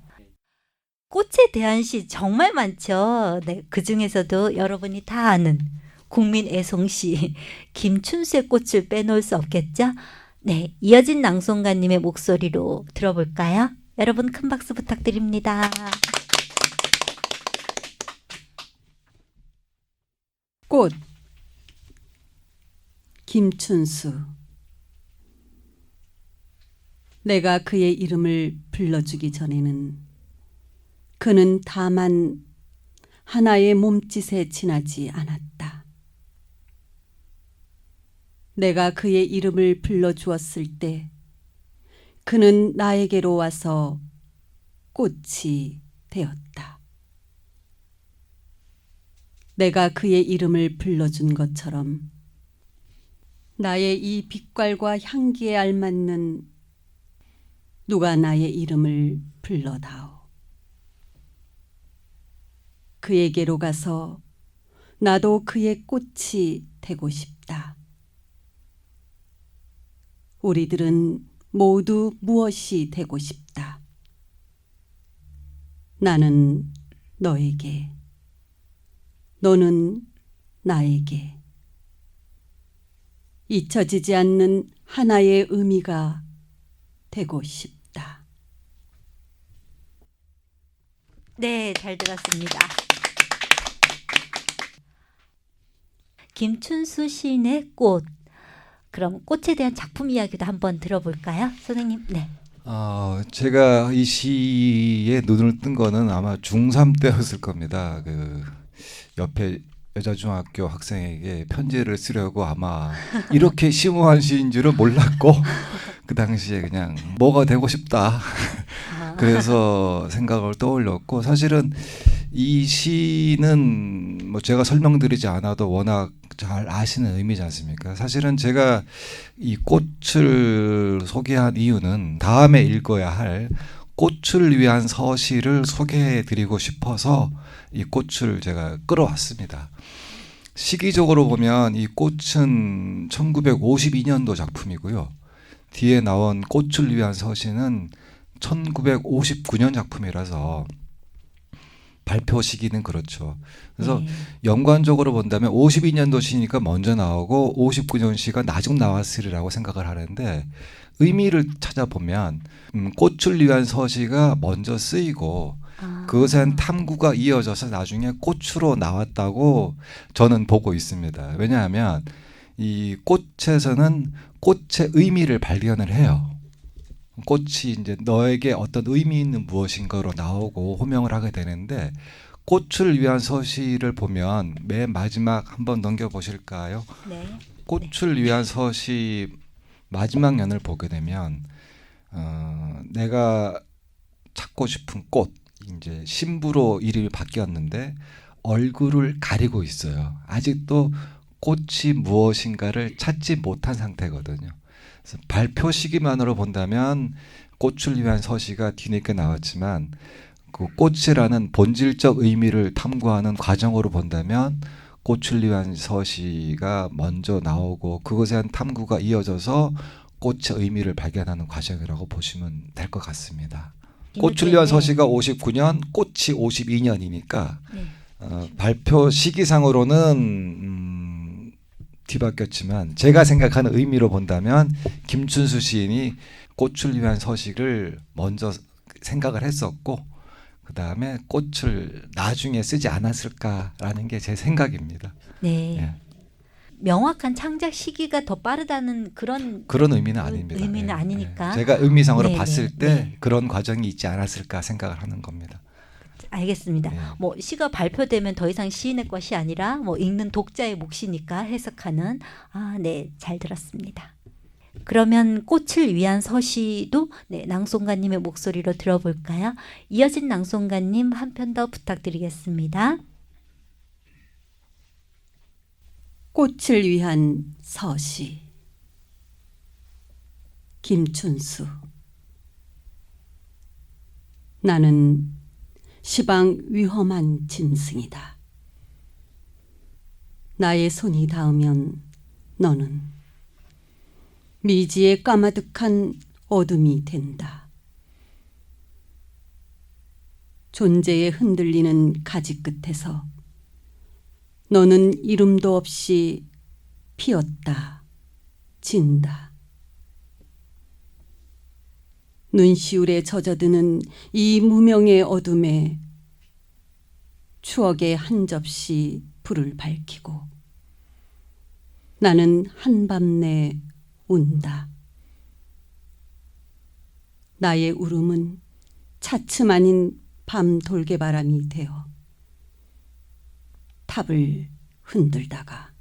꽃에 대한 시 정말 많죠. 네, 그 중에서도 여러분이 다 아는 국민 애송시 김춘수의 꽃을 빼놓을 수 없겠죠. 네, 이어진 낭송가님의 목소리로 들어볼까요? 여러분 큰 박수 부탁드립니다. 꽃. 김춘수. 내가 그의 이름을 불러주기 전에는 그는 다만 하나의 몸짓에 지나지 않았다. 내가 그의 이름을 불러주었을 때 그는 나에게로 와서 꽃이 되었다. 내가 그의 이름을 불러준 것처럼 나의 이 빛깔과 향기에 알맞는 누가 나의 이름을 불러다오. 그에게로 가서 나도 그의 꽃이 되고 싶다. 우리들은 모두 무엇이 되고 싶다. 나는 너에게, 너는 나에게 잊혀지지 않는 하나의 의미가 되고 싶다. 네, 잘 들었습니다. 김춘수 시인의 꽃. 그럼 꽃에 대한 작품 이야기도 한번 들어볼까요, 선생님? 네. 제가 이 시에 눈을 뜬 거는 아마 중3 때였을 겁니다. 그 옆에 여자중학교 학생에게 편지를 쓰려고 아마 이렇게 심오한 시인 줄은 몰랐고 그 당시에 그냥 뭐가 되고 싶다. 그래서 생각을 떠올렸고, 사실은 이 시는 뭐 제가 설명드리지 않아도 워낙 잘 아시는 의미지 않습니까? 사실은 제가 이 꽃을 소개한 이유는 다음에 읽어야 할 꽃을 위한 서시를 소개해드리고 싶어서 이 꽃을 제가 끌어왔습니다. 시기적으로 보면 이 꽃은 1952년도 작품이고요. 뒤에 나온 꽃을 위한 서시는 1959년 작품이라서 발표 시기는 그렇죠. 그래서 네. 연관적으로 본다면 52년도 시니까 먼저 나오고 59년 시가 나중 나왔으리라고 생각을 하는데, 의미를 찾아보면 꽃을 위한 서시가 먼저 쓰이고 그것에 대한 탐구가 이어져서 나중에 꽃으로 나왔다고 저는 보고 있습니다. 왜냐하면 이 꽃에서는 꽃의 의미를 발견을 해요. 꽃이 이제 너에게 어떤 의미 있는 무엇인가로 나오고 호명을 하게 되는데, 꽃을 위한 서시를 보면 맨 마지막 한번 넘겨보실까요? 네. 꽃을 위한 서시 마지막 연을 보게 되면 내가 찾고 싶은 꽃, 이제 신부로 이름이 바뀌었는데 얼굴을 가리고 있어요. 아직도 꽃이 무엇인가를 찾지 못한 상태거든요. 그래서 발표 시기만으로 본다면 꽃을 위한 서시가 뒤늦게 나왔지만, 그 꽃이라는 본질적 의미를 탐구하는 과정으로 본다면 꽃을 위한 서시가 먼저 나오고 그것에 대한 탐구가 이어져서 꽃의 의미를 발견하는 과정이라고 보시면 될 것 같습니다. 꽃을 위한 서시가 59년, 꽃이 52년이니까 네. 발표 시기상으로는 뒤바뀌었지만 제가 생각하는 의미로 본다면 김춘수 시인이 꽃을 위한 서식을 먼저 생각을 했었고 그 다음에 꽃을 나중에 쓰지 않았을까라는 게 제 생각입니다. 네. 예. 명확한 창작 시기가 더 빠르다는 그런 의미는 아닙니다. 의미는 예, 아니니까. 예. 제가 의미상으로 네, 봤을 네, 때 네. 그런 과정이 있지 않았을까 생각을 하는 겁니다. 알겠습니다. 네. 뭐 시가 발표되면 더 이상 시인의 것이 아니라 뭐 읽는 독자의 몫이니까 해석하는 네, 잘 들었습니다. 그러면 꽃을 위한 서시도 네, 낭송가님의 목소리로 들어볼까요? 이어진 낭송가님 한 편 더 부탁드리겠습니다. 꽃을 위한 서시. 김춘수. 나는 시방 위험한 짐승이다. 나의 손이 닿으면 너는 미지의 까마득한 어둠이 된다. 존재에 흔들리는 가지 끝에서 너는 이름도 없이 피었다, 진다. 눈시울에 젖어드는 이 무명의 어둠에 추억의 한 접시 불을 밝히고 나는 한밤내 운다. 나의 울음은 차츰 아닌 밤 돌개바람이 되어 탑을 흔들다가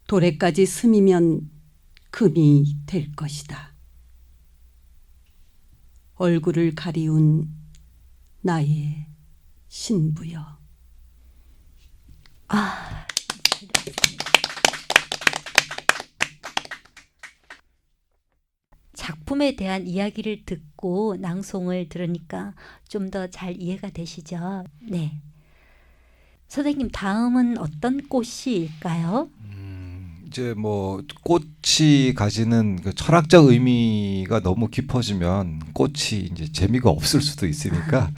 도래까지 스미면 금이 될 것이다. 얼굴을 가리운 나의 신부여. 작품에 대한 이야기를 듣고 낭송을 들으니까 좀 더 잘 이해가 되시죠? 네. 선생님 다음은 어떤 꽃일까요? 이제 뭐 꽃이 가지는 그 철학적 의미가 너무 깊어지면 꽃이 이제 재미가 없을 수도 있으니까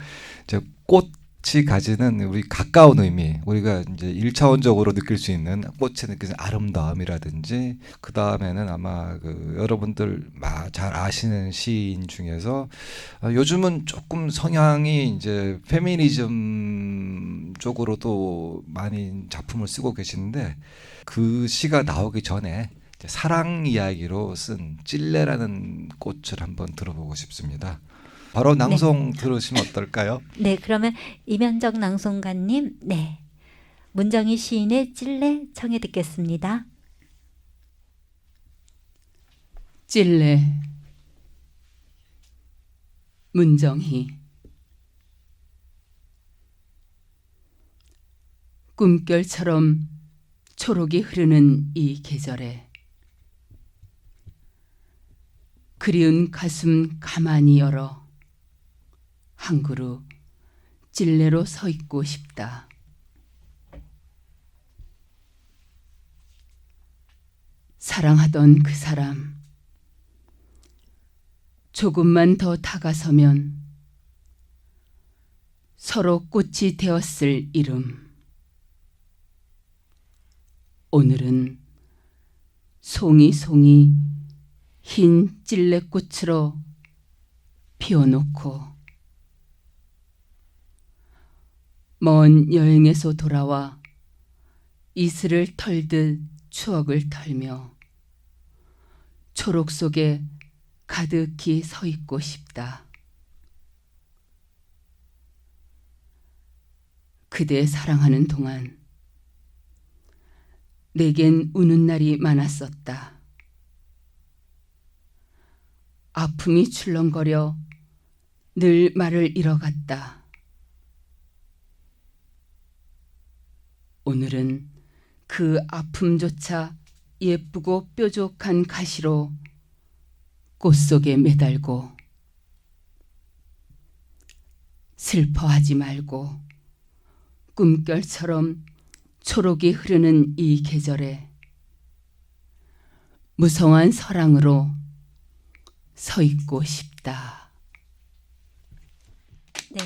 이제 꽃이 가지는 우리 가까운 의미, 우리가 이제 1차원적으로 느낄 수 있는 꽃에 느끼는 아름다움이라든지 그 다음에는 아마 그 여러분들 잘 아시는 시인 중에서 요즘은 조금 성향이 이제 페미니즘 쪽으로도 많이 작품을 쓰고 계시는데 그 시가 나오기 전에 이제 사랑 이야기로 쓴 찔레라는 꽃을 한번 들어보고 싶습니다. 바로 낭송 들으시면 어떨까요? 네, 그러면 이면정 낭송가님, 네, 문정희 시인의 찔레 청해 듣겠습니다. 찔레. 문정희. 꿈결처럼 초록이 흐르는 이 계절에 그리운 가슴 가만히 열어 한 그루 찔레로 서 있고 싶다. 사랑하던 그 사람, 조금만 더 다가서면 서로 꽃이 되었을 이름. 오늘은 송이 흰 찔레꽃으로 피워놓고 먼 여행에서 돌아와 이슬을 털듯 추억을 털며 초록 속에 가득히 서 있고 싶다. 그대 사랑하는 동안 내겐 우는 날이 많았었다. 아픔이 출렁거려 늘 말을 잃어갔다. 오늘은 그 아픔조차 예쁘고 뾰족한 가시로 꽃 속에 매달고 슬퍼하지 말고 꿈결처럼 초록이 흐르는 이 계절에 무성한 서랑으로 서 있고 싶다. 네.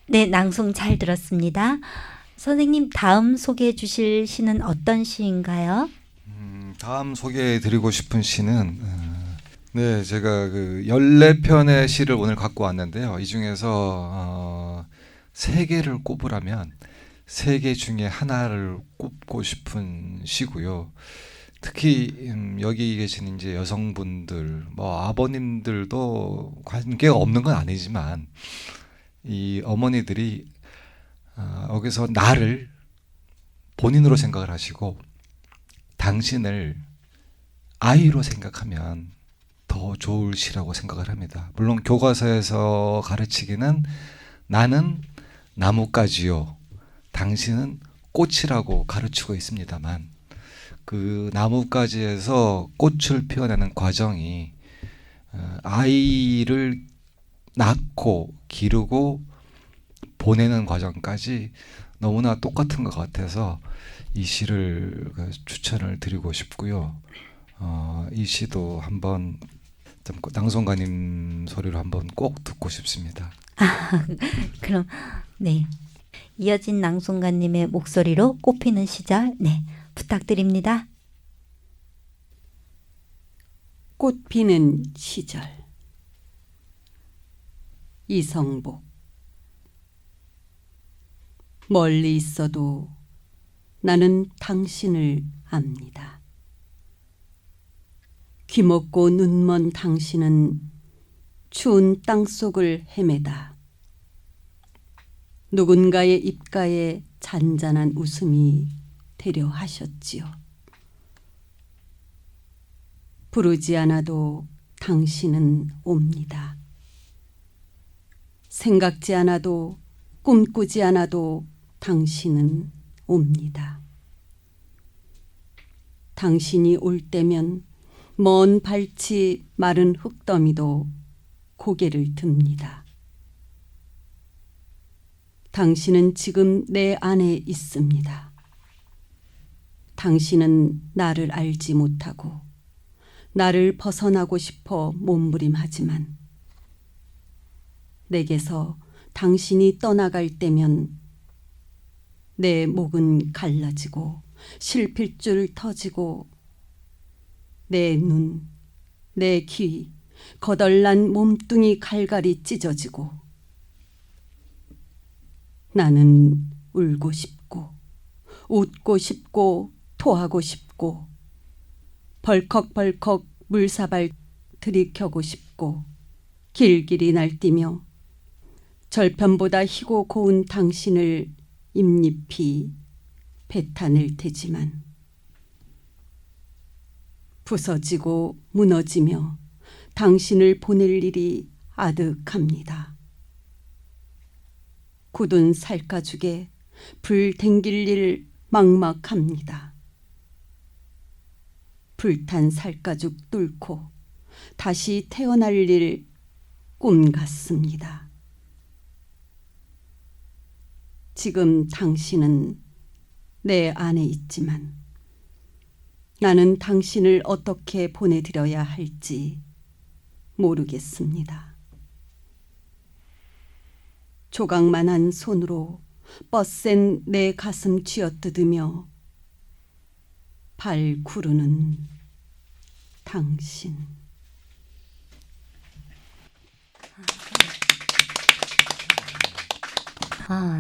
네, 낭송 잘 들었습니다. 선생님 다음 소개해 주실 시는 어떤 시인가요? 다음 소개해드리고 싶은 시는 네, 제가 그 14편의 시를 오늘 갖고 왔는데요. 이 중에서 3개를 꼽으라면 3개 중에 하나를 꼽고 싶은 시고요. 특히 여기 계신 이제 여성분들, 뭐 아버님들도 관계가 없는 건 아니지만 이 어머니들이 여기서 나를 본인으로 생각을 하시고 당신을 아이로 생각하면 더 좋을 시라고 생각을 합니다. 물론 교과서에서 가르치기는 나는 나뭇가지요, 당신은 꽃이라고 가르치고 있습니다만 그 나뭇가지에서 꽃을 피워내는 과정이 아이를 낳고 기르고 보내는 과정까지 너무나 똑같은 것 같아서 이 시를 추천을 드리고 싶고요. 이 시도 한번 낭송가님 소리로 한번 꼭 듣고 싶습니다. 그럼 네, 이어진 낭송가님의 목소리로 꽃피는 시절 네 부탁드립니다. 꽃 피는 시절. 이성복. 멀리 있어도 나는 당신을 압니다. 귀먹고 눈먼 당신은 추운 땅속을 헤매다 누군가의 입가에 잔잔한 웃음이 되려 하셨지요. 부르지 않아도 당신은 옵니다. 생각지 않아도 꿈꾸지 않아도 당신은 옵니다. 당신이 올 때면 먼 발치 마른 흙더미도 고개를 듭니다. 당신은 지금 내 안에 있습니다. 당신은 나를 알지 못하고 나를 벗어나고 싶어 몸부림하지만 내게서 당신이 떠나갈 때면 내 목은 갈라지고 실핏줄 터지고 내 눈, 내 귀, 거덜난 몸뚱이 갈갈이 찢어지고 나는 울고 싶고 웃고 싶고 토하고 싶고 벌컥벌컥 물사발 들이켜고 싶고 길길이 날뛰며 절편보다 희고 고운 당신을 잎잎이 뱉어낼 테지만 부서지고 무너지며 당신을 보낼 일이 아득합니다. 굳은 살가죽에 불 댕길 일 막막합니다. 불탄 살가죽 뚫고 다시 태어날 일 꿈 같습니다. 지금 당신은 내 안에 있지만 나는 당신을 어떻게 보내드려야 할지 모르겠습니다. 조각만한 손으로 뻗센 내 가슴 쥐어뜯으며 발 구르는 당신.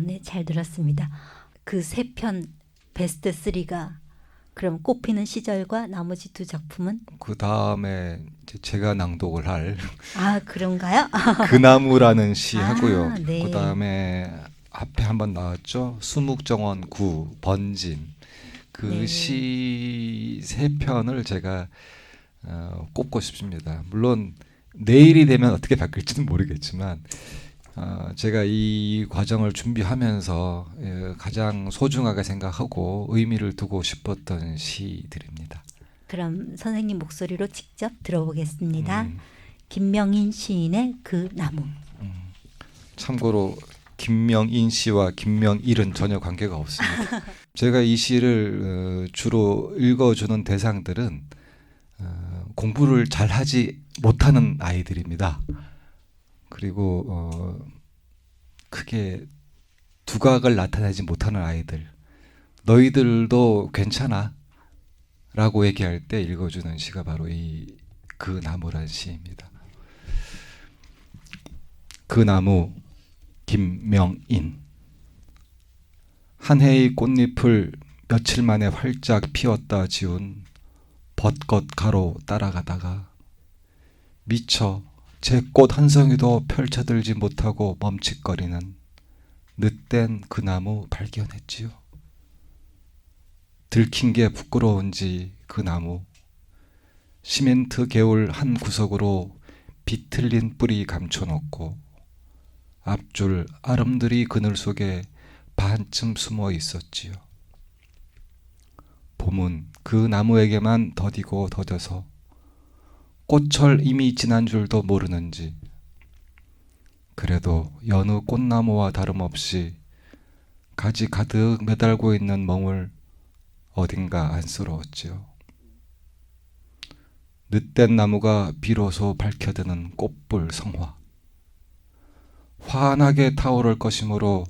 네, 잘 들었습니다. 그 3편 베스트 3가 그럼 꽃피는 시절과 나머지 2 작품은? 그 다음에 제가 낭독을 할 그런가요? 그 나무라는 시 하고요. 네. 그 다음에 앞에 한번 나왔죠. 수묵정원 9 번짐. 그 네. 시 3편을 제가 꼽고 싶습니다. 물론 내일이 되면 어떻게 바뀔지는 모르겠지만 제가 이 과정을 준비하면서 가장 소중하게 생각하고 의미를 두고 싶었던 시들입니다. 그럼 선생님 목소리로 직접 들어보겠습니다. 김명인 시인의 그 나무. 참고로 김명인 씨와 김명일은 전혀 관계가 없습니다. 제가 이 시를 주로 읽어주는 대상들은 공부를 잘하지 못하는 아이들입니다. 그리고 크게 두각을 나타내지 못하는 아이들. 너희들도 괜찮아 라고 얘기할 때 읽어주는 시가 바로 이 그 나무란 시입니다. 그 나무 김명인. 한 해의 꽃잎을 며칠 만에 활짝 피웠다 지운 벚꽃 가로 따라가다가 미처 제 꽃 한 송이도 펼쳐들지 못하고 멈칫거리는 늦된 그 나무 발견했지요. 들킨 게 부끄러운지 그 나무 시멘트 개울 한 구석으로 비틀린 뿌리 감춰놓고 앞줄 아름드리 그늘 속에 반쯤 숨어 있었지요. 봄은 그 나무에게만 더디고 더뎌서 꽃철 이미 지난 줄도 모르는지 그래도 여느 꽃나무와 다름없이 가지 가득 매달고 있는 멍을 어딘가 안쓰러웠지요. 늦된 나무가 비로소 밝혀드는 꽃불 성화. 환하게 타오를 것이므로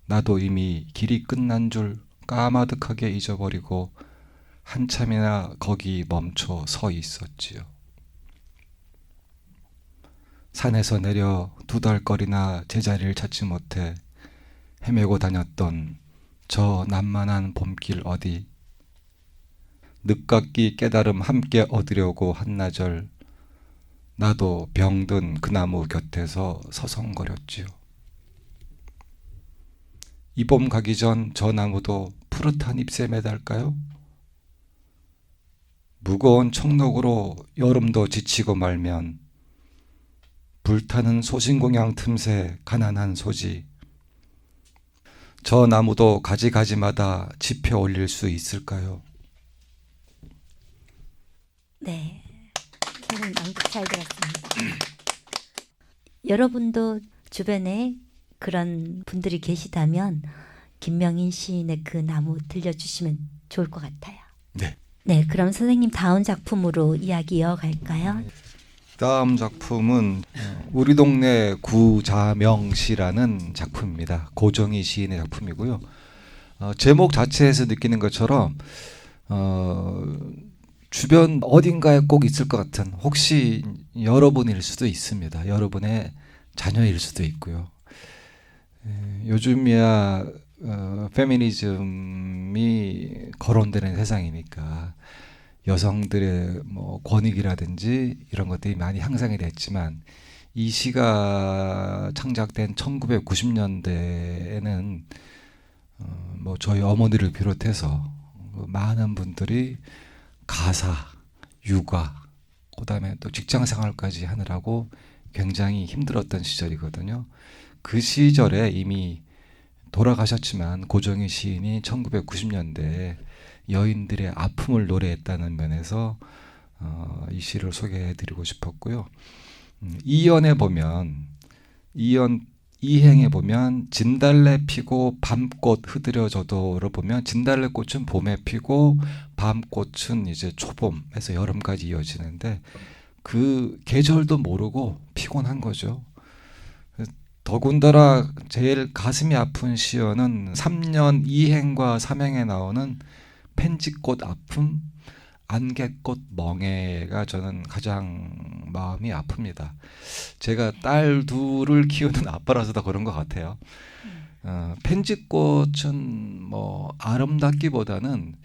나도 이미 길이 끝난 줄 까마득하게 잊어버리고 한참이나 거기 멈춰 서 있었지요. 산에서 내려 2달거리나 제자리를 찾지 못해 헤매고 다녔던 저 난만한 봄길 어디 늦깎이 깨달음 함께 얻으려고 한나절 나도 병든 그 나무 곁에서 서성거렸지요. 이 봄 가기 전 저 나무도 푸릇한 잎새 매달까요? 무거운 청록으로 여름도 지치고 말면 불타는 소신공양 틈새 가난한 소지 저 나무도 가지가지마다 지펴 올릴 수 있을까요? 네, 선생님 낭독 잘 들었습니다. 여러분도 주변에 그런 분들이 계시다면 김명인 시인의 그 나무 들려주시면 좋을 것 같아요. 네. 네, 그럼 선생님 다음 작품으로 이야기 이어갈까요? 다음 작품은 우리 동네 구자명시라는 작품입니다. 고정희 시인의 작품이고요. 제목 자체에서 느끼는 것처럼 주변 어딘가에 꼭 있을 것 같은 혹시 여러분일 수도 있습니다. 여러분의 자녀일 수도 있고요. 요즘이야 페미니즘이 거론되는 세상이니까 여성들의 뭐 권익이라든지 이런 것들이 많이 향상이 됐지만 이 시가 창작된 1990년대에는 뭐 저희 어머니를 비롯해서 많은 분들이 가사, 육아, 그다음에 또 직장 생활까지 하느라고 굉장히 힘들었던 시절이거든요. 그 시절에 이미 돌아가셨지만 고정희 시인이 1990년대에 여인들의 아픔을 노래했다는 면에서 이 시를 소개해드리고 싶었고요. 이연에 보면 이행에 보면 진달래 피고 밤꽃 흐드려져도로 보면 진달래꽃은 봄에 피고 밤꽃은 이제 초봄에서 여름까지 이어지는데 그 계절도 모르고 피곤한 거죠. 더군다나 제일 가슴이 아픈 시어는 3년 2행과 3행에 나오는 펜지꽃 아픔, 안개꽃 멍해가 저는 가장 마음이 아픕니다. 제가 딸 둘을 키우는 아빠라서 더 그런 것 같아요. 펜지꽃은 뭐 아름답기보다는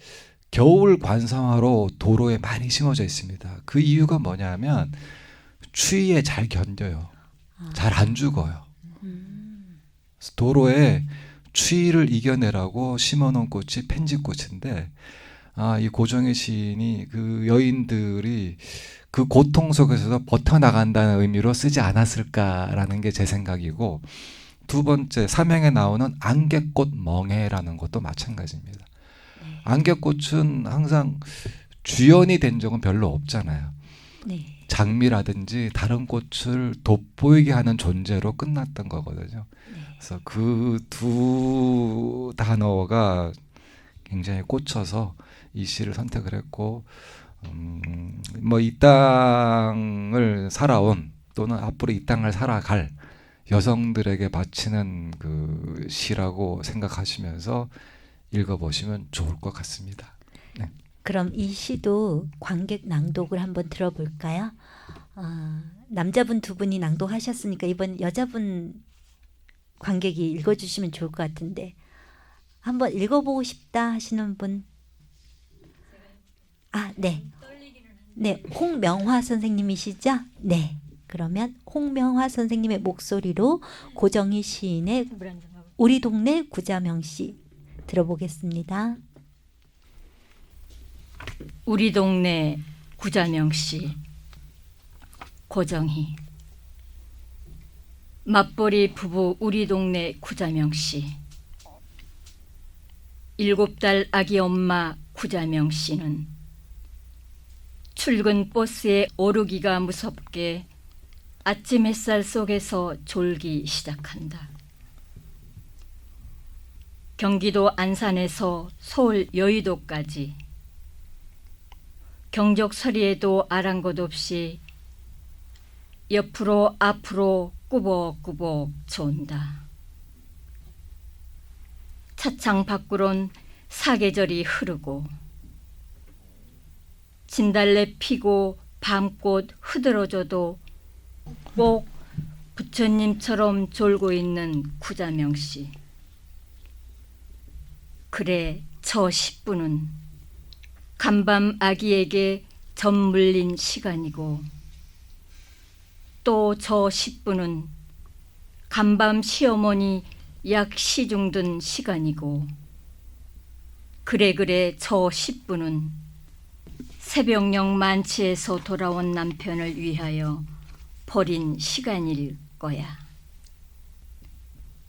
겨울 관상화로 도로에 많이 심어져 있습니다. 그 이유가 뭐냐면 추위에 잘 견뎌요. 잘 안 죽어요. 도로에 추위를 이겨내라고 심어놓은 꽃이 펜지꽃인데 이 고정희 시인이 그 여인들이 그 고통 속에서도 버텨나간다는 의미로 쓰지 않았을까라는 게 제 생각이고 두 번째 삼행에 나오는 안개꽃 멍해라는 것도 마찬가지입니다. 안개꽃은 항상 주연이 된 적은 별로 없잖아요. 네. 장미라든지 다른 꽃을 돋보이게 하는 존재로 끝났던 거거든요. 그래서 그 두 단어가 굉장히 꽂혀서 이 시를 선택을 했고, 뭐 이 땅을 살아온 또는 앞으로 이 땅을 살아갈 여성들에게 바치는 그 시라고 생각하시면서 읽어보시면 좋을 것 같습니다. 네. 그럼 이 시도 관객 낭독을 한번 들어볼까요? 남자분 두 분이 낭독하셨으니까 이번 여자분 관객이 읽어주시면 좋을 것 같은데, 한번 읽어보고 싶다 하시는 분? 네. 네, 홍명화 선생님이시죠? 네. 그러면 홍명화 선생님의 목소리로 고정희 시인의 우리 동네 구자명시 들어보겠습니다. 우리 동네 구자명시. 고정희. 맞벌이 부부 우리 동네 구자명시. 7달 아기 엄마 구자명씨는 출근 버스에 오르기가 무섭게 아침 햇살 속에서 졸기 시작한다. 경기도 안산에서 서울 여의도까지 경적서리에도 아랑곳 없이 옆으로 앞으로 꾸벅꾸벅 존다. 차창 밖으론 사계절이 흐르고 진달래 피고 밤꽃 흐드러져도 꼭 부처님처럼 졸고 있는 구자명씨. 그래, 저 10분은 간밤 아기에게 젖 물린 시간이고, 또 저 10분은 간밤 시어머니 약 시중든 시간이고, 그래 저 10분은 새벽녘 만취에서 돌아온 남편을 위하여 버린 시간일 거야.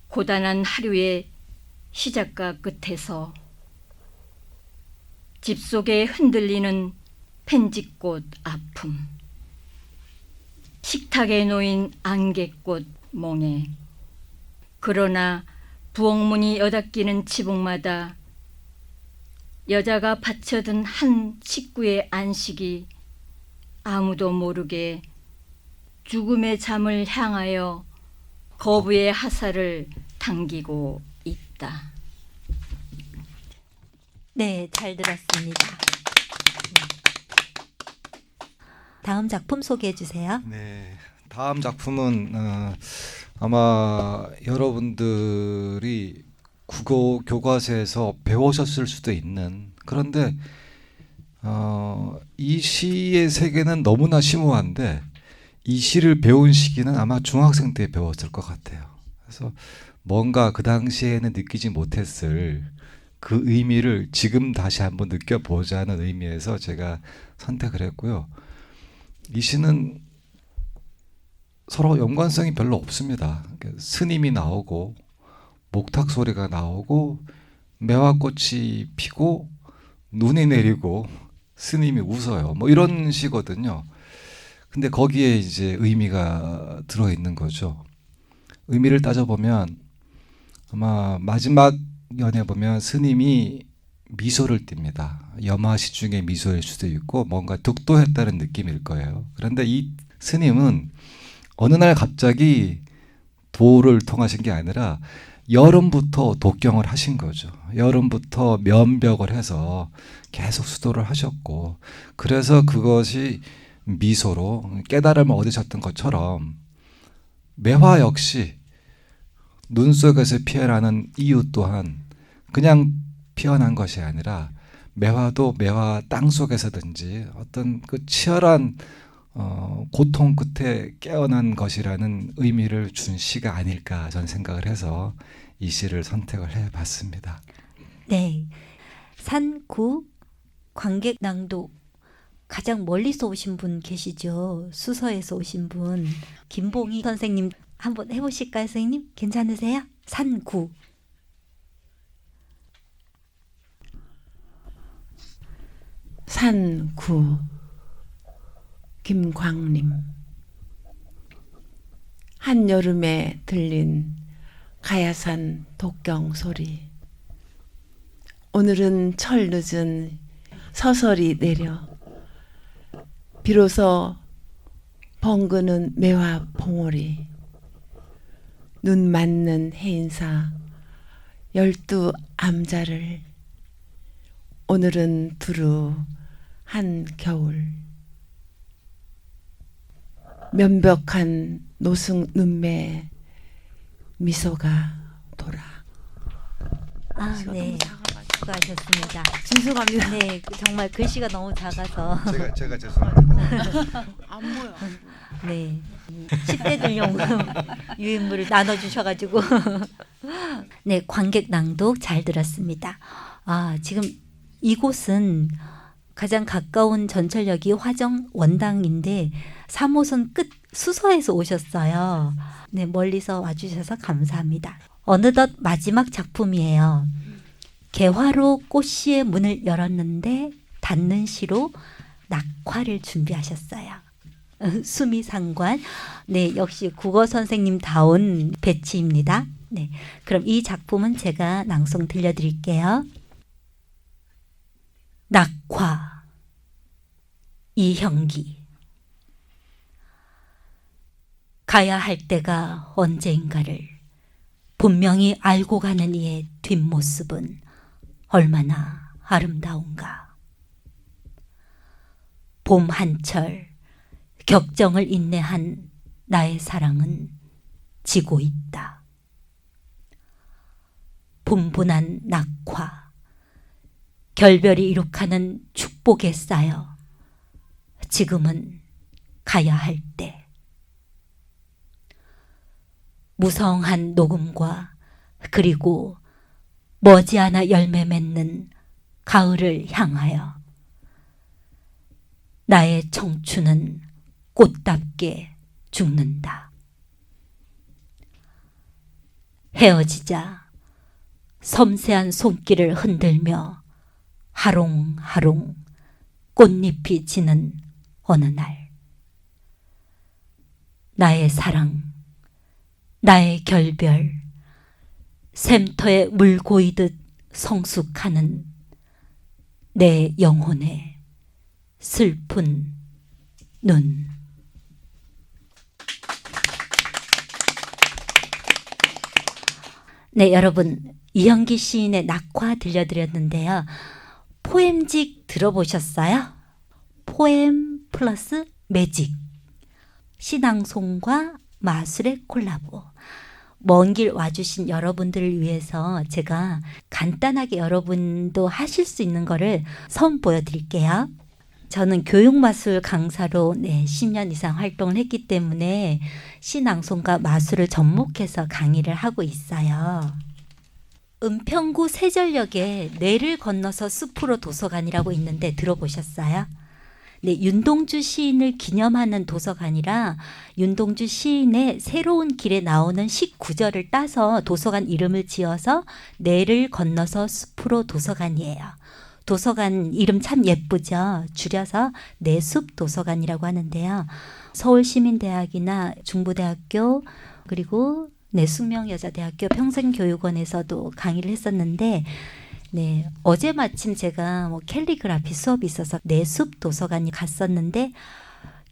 고단한 하루의 시작과 끝에서 집 속에 흔들리는 펜지꽃 아픔, 식탁에 놓인 안개꽃 몽에, 그러나 부엌문이 여닫기는 지붕마다 여자가 받쳐든 한 식구의 안식이 아무도 모르게 죽음의 잠을 향하여 거부의 하사를 당기고 있다. 네, 잘 들었습니다. 다음 작품 소개해 주세요. 네, 다음 작품은 아마 여러분들이 국어 교과서에서 배우셨을 수도 있는, 그런데 이 시의 세계는 너무나 심오한데 이 시를 배운 시기는 아마 중학생 때 배웠을 것 같아요. 그래서 뭔가 그 당시에는 느끼지 못했을 그 의미를 지금 다시 한번 느껴보자는 의미에서 제가 선택을 했고요. 이 시는 서로 연관성이 별로 없습니다. 스님이 나오고 목탁 소리가 나오고 매화꽃이 피고 눈이 내리고 스님이 웃어요. 뭐 이런 시거든요. 근데 거기에 이제 의미가 들어있는 거죠. 의미를 따져보면 아마 마지막 연에 보면 스님이 미소를 띱니다. 염화시 중에 미소일 수도 있고 뭔가 득도했다는 느낌일 거예요. 그런데 이 스님은 어느 날 갑자기 도를 통하신 게 아니라 여름부터 독경을 하신 거죠. 여름부터 면벽을 해서 계속 수도를 하셨고, 그래서 그것이 미소로 깨달음을 얻으셨던 것처럼 매화 역시 눈 속에서 피어나는 이유 또한 그냥 피어난 것이 아니라 매화도 매화 땅 속에서든지 어떤 그 치열한 고통 끝에 깨어난 것이라는 의미를 준 시가 아닐까 저는 생각을 해서 이 시를 선택을 해봤습니다. 네, 산구 관객 낭독 가장 멀리서 오신 분 계시죠? 수서에서 오신 분 김봉희 선생님 한번 해보실까요, 선생님? 괜찮으세요? 산구. 산구. 김광림. 한여름에 들린 가야산 독경 소리. 오늘은 철 늦은 서설이 내려 비로소 벙그는 매화 봉오리. 눈 맞는 해인사 12 암자를 오늘은 두루 한 겨울. 면벽한 노승 눈매 미소가 돌아. 네. 수고하셨습니다. 죄송합니다. 네, 정말 글씨가 너무 작아서. 제가 죄송합니다. 안 보여. 네. 10대들용 유인물을 나눠주셔가지고. 네, 관객 낭독 잘 들었습니다. 지금 이곳은 가장 가까운 전철역이 화정 원당인데 3호선 끝 수서에서 오셨어요. 네, 멀리서 와주셔서 감사합니다. 어느덧 마지막 작품이에요. 개화로 꽃시의 문을 열었는데 닫는 시로 낙화를 준비하셨어요. 수미상관. 네, 역시 국어 선생님다운 배치입니다. 네, 그럼 이 작품은 제가 낭송 들려드릴게요. 낙화. 이형기. 가야 할 때가 언제인가를 분명히 알고 가는 이의 뒷모습은 얼마나 아름다운가. 봄 한철 격정을 인내한 나의 사랑은 지고 있다. 분분한 낙화 결별이 이룩하는 축복에 쌓여 지금은 가야 할 때. 무성한 녹음과 그리고 머지않아 열매 맺는 가을을 향하여 나의 청춘은 꽃답게 죽는다. 헤어지자 섬세한 손길을 흔들며 하롱하롱 꽃잎이 지는 어느 날 나의 사랑, 나의 결별, 샘터에 물 고이듯 성숙하는 내 영혼의 슬픈 눈. 네, 여러분, 이형기 시인의 낙화 들려드렸는데요. 포엠직 들어보셨어요? 포엠 플러스 매직. 시낭송과 마술의 콜라보. 먼 길 와주신 여러분들을 위해서 제가 간단하게 여러분도 하실 수 있는 거를 선보여드릴게요. 저는 교육마술 강사로 10년 이상 활동을 했기 때문에 시낭송과 마술을 접목해서 강의를 하고 있어요. 은평구 세전역에 뇌를 건너서 숲으로 도서관이라고 있는데 들어보셨어요? 네, 윤동주 시인을 기념하는 도서관이라 윤동주 시인의 새로운 길에 나오는 19절을 따서 도서관 이름을 지어서 뇌를 건너서 숲으로 도서관이에요. 도서관 이름 참 예쁘죠? 줄여서 내숲 도서관이라고 하는데요. 서울시민대학이나 중부대학교 그리고 숙명여자대학교 평생교육원에서도 강의를 했었는데 네, 어제 마침 제가 캘리그라피 수업이 있어서 내숲 도서관이 갔었는데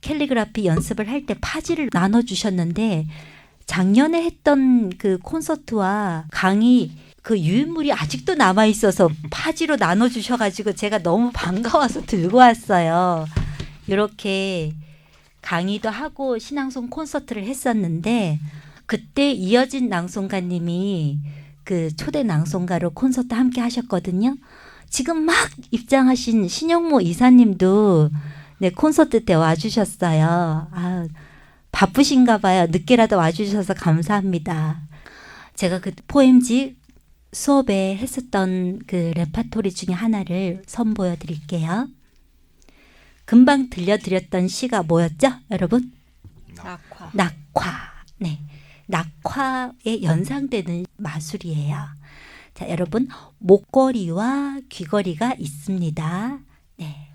캘리그라피 연습을 할 때 파지를 나눠주셨는데 작년에 했던 그 콘서트와 강의 그 유인물이 아직도 남아있어서 파지로 나눠주셔가지고 제가 너무 반가워서 들고 왔어요. 이렇게 강의도 하고 신앙송 콘서트를 했었는데 그때 이어진 낭송가님이 그 초대 낭송가로 콘서트 함께 하셨거든요. 지금 막 입장하신 신영모 이사님도 네, 콘서트 때 와주셨어요. 바쁘신가 봐요. 늦게라도 와주셔서 감사합니다. 제가 그 포엠집 수업에 했었던 그 레파토리 중에 하나를 선보여 드릴게요. 금방 들려드렸던 시가 뭐였죠, 여러분? 낙화. 낙화. 네. 낙화에 연상되는 마술이에요. 자, 여러분, 목걸이와 귀걸이가 있습니다. 네.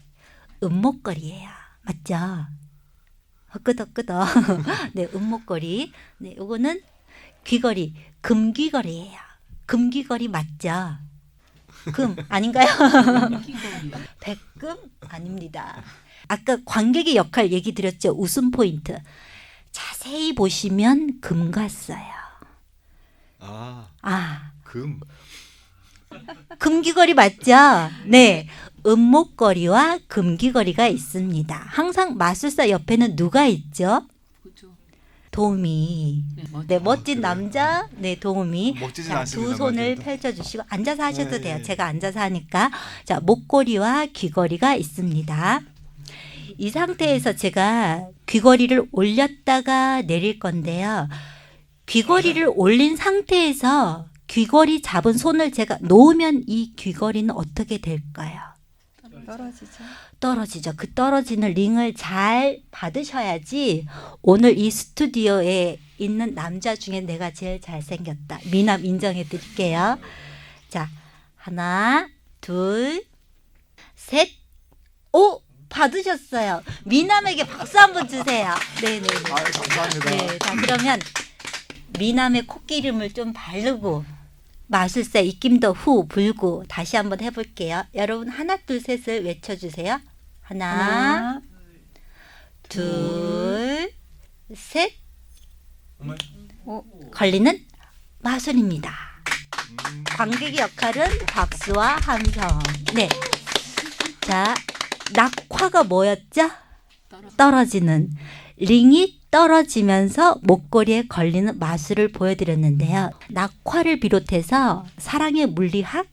은목걸이에요. 맞죠? 끄덕끄덕. 네, 은목걸이. 네, 요거는 귀걸이, 금귀걸이에요. 금귀걸이 맞죠? 금 아닌가요? 백금 아닙니다. 아까 관객의 역할 얘기 드렸죠. 웃음 포인트. 자세히 보시면 금 같어요. 금. 금귀걸이 맞죠? 네. 은목걸이와 금귀걸이가 있습니다. 항상 마술사 옆에는 누가 있죠? 도우미. 네, 멋진 남자. 네, 도우미. 자, 두 손을 펼쳐주시고 앉아서 하셔도 돼요. 제가 앉아서 하니까. 자, 목걸이와 귀걸이가 있습니다. 이 상태에서 제가 귀걸이를 올렸다가 내릴 건데요. 귀걸이를 올린 상태에서 귀걸이 잡은 손을 제가 놓으면 이 귀걸이는 어떻게 될까요? 떨어지죠. 그 떨어지는 링을 잘 받으셔야지 오늘 이 스튜디오에 있는 남자 중에 내가 제일 잘생겼다. 미남 인정해 드릴게요. 자, 하나, 둘, 셋, 오! 받으셨어요. 미남에게 박수 한번 주세요. 네네. 감사합니다. 네, 자 그러면 미남의 코끼름을 좀 바르고 마술사 입김도 후 불고 다시 한번 해볼게요. 여러분 하나 둘 셋을 외쳐주세요. 하나, 둘, 셋. 걸리는 마술입니다. 관객의 역할은 박수와 함성. 네. 자, 낙화가 뭐였죠? 떨어지는. 링이 떨어지면서 목걸이에 걸리는 마술을 보여드렸는데요. 낙화를 비롯해서 사랑의 물리학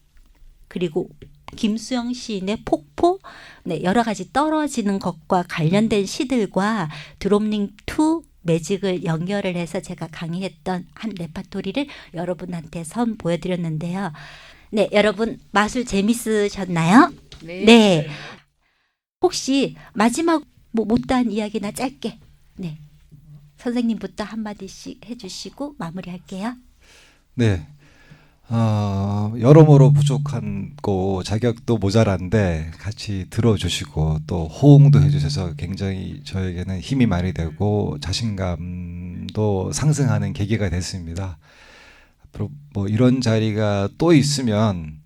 그리고 김수영 시인의 폭포 네, 여러 가지 떨어지는 것과 관련된 시들과 드롭링 2 매직을 연결을 해서 제가 강의했던 한 레파토리를 여러분한테 선 보여드렸는데요. 네, 여러분 마술 재밌으셨나요? 네. 혹시 마지막 뭐 못다한 이야기나 짧게 네 선생님부터 한마디씩 해주시고 마무리할게요. 네. 여러모로 부족한 거 자격도 모자란데 같이 들어주시고 또 호응도 해주셔서 굉장히 저에게는 힘이 많이 되고 자신감도 상승하는 계기가 됐습니다. 앞으로 뭐 이런 자리가 또 있으면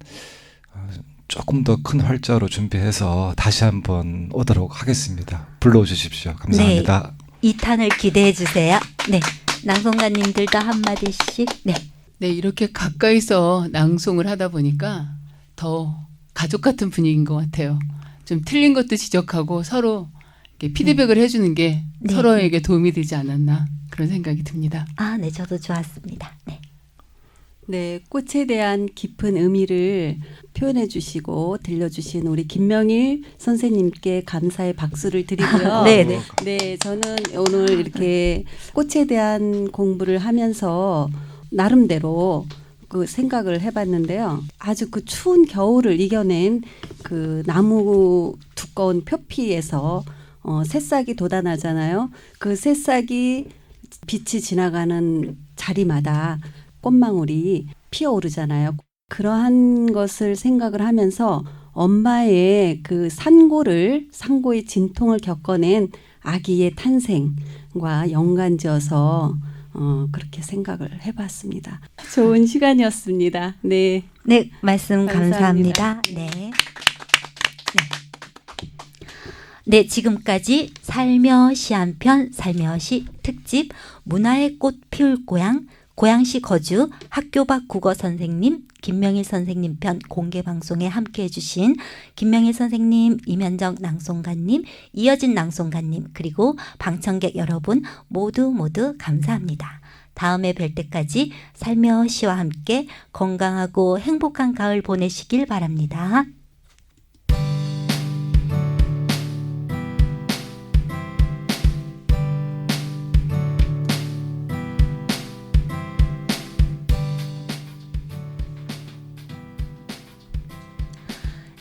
조금 더 큰 활자로 준비해서 다시 한번 오도록 하겠습니다. 불러주십시오. 감사합니다. 네, 2탄을 기대해 주세요. 네, 낭송가님들도 한마디씩. 네. 네, 이렇게 가까이서 낭송을 하다 보니까 더 가족 같은 분위기인 것 같아요. 좀 틀린 것도 지적하고 서로 이렇게 피드백을 해주는 게 네. 서로에게 도움이 되지 않았나 그런 생각이 듭니다. 아, 네, 저도 좋았습니다. 네. 네, 꽃에 대한 깊은 의미를 표현해 주시고 들려주신 우리 김명일 선생님께 감사의 박수를 드리고요. 네, 네. 네, 저는 오늘 이렇게 꽃에 대한 공부를 하면서 나름대로 그 생각을 해봤는데요. 아주 그 추운 겨울을 이겨낸 그 나무 두꺼운 표피에서 새싹이 돋아나잖아요. 그 새싹이 빛이 지나가는 자리마다 꽃망울이 피어오르잖아요. 그러한 것을 생각을 하면서 엄마의 그 상고의 진통을 겪어낸 아기의 탄생과 연관지어서 그렇게 생각을 해봤습니다. 좋은 시간이었습니다. 네. 네, 말씀 감사합니다. 감사합니다. 네. 네, 지금까지 살며시 한편 살며시 특집 문화의 꽃 피울 고향 고양시 거주 학교 밖 국어 선생님 김명일 선생님 편 공개 방송에 함께해 주신 김명일 선생님, 이면정 낭송가님, 이어진 낭송가님 그리고 방청객 여러분 모두 감사합니다. 다음에 뵐 때까지 살며시와 함께 건강하고 행복한 가을 보내시길 바랍니다.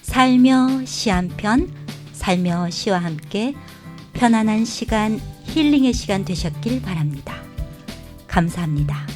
살며시 한편 살며시와 함께 편안한 시간 힐링의 시간 되셨길 바랍니다. 감사합니다.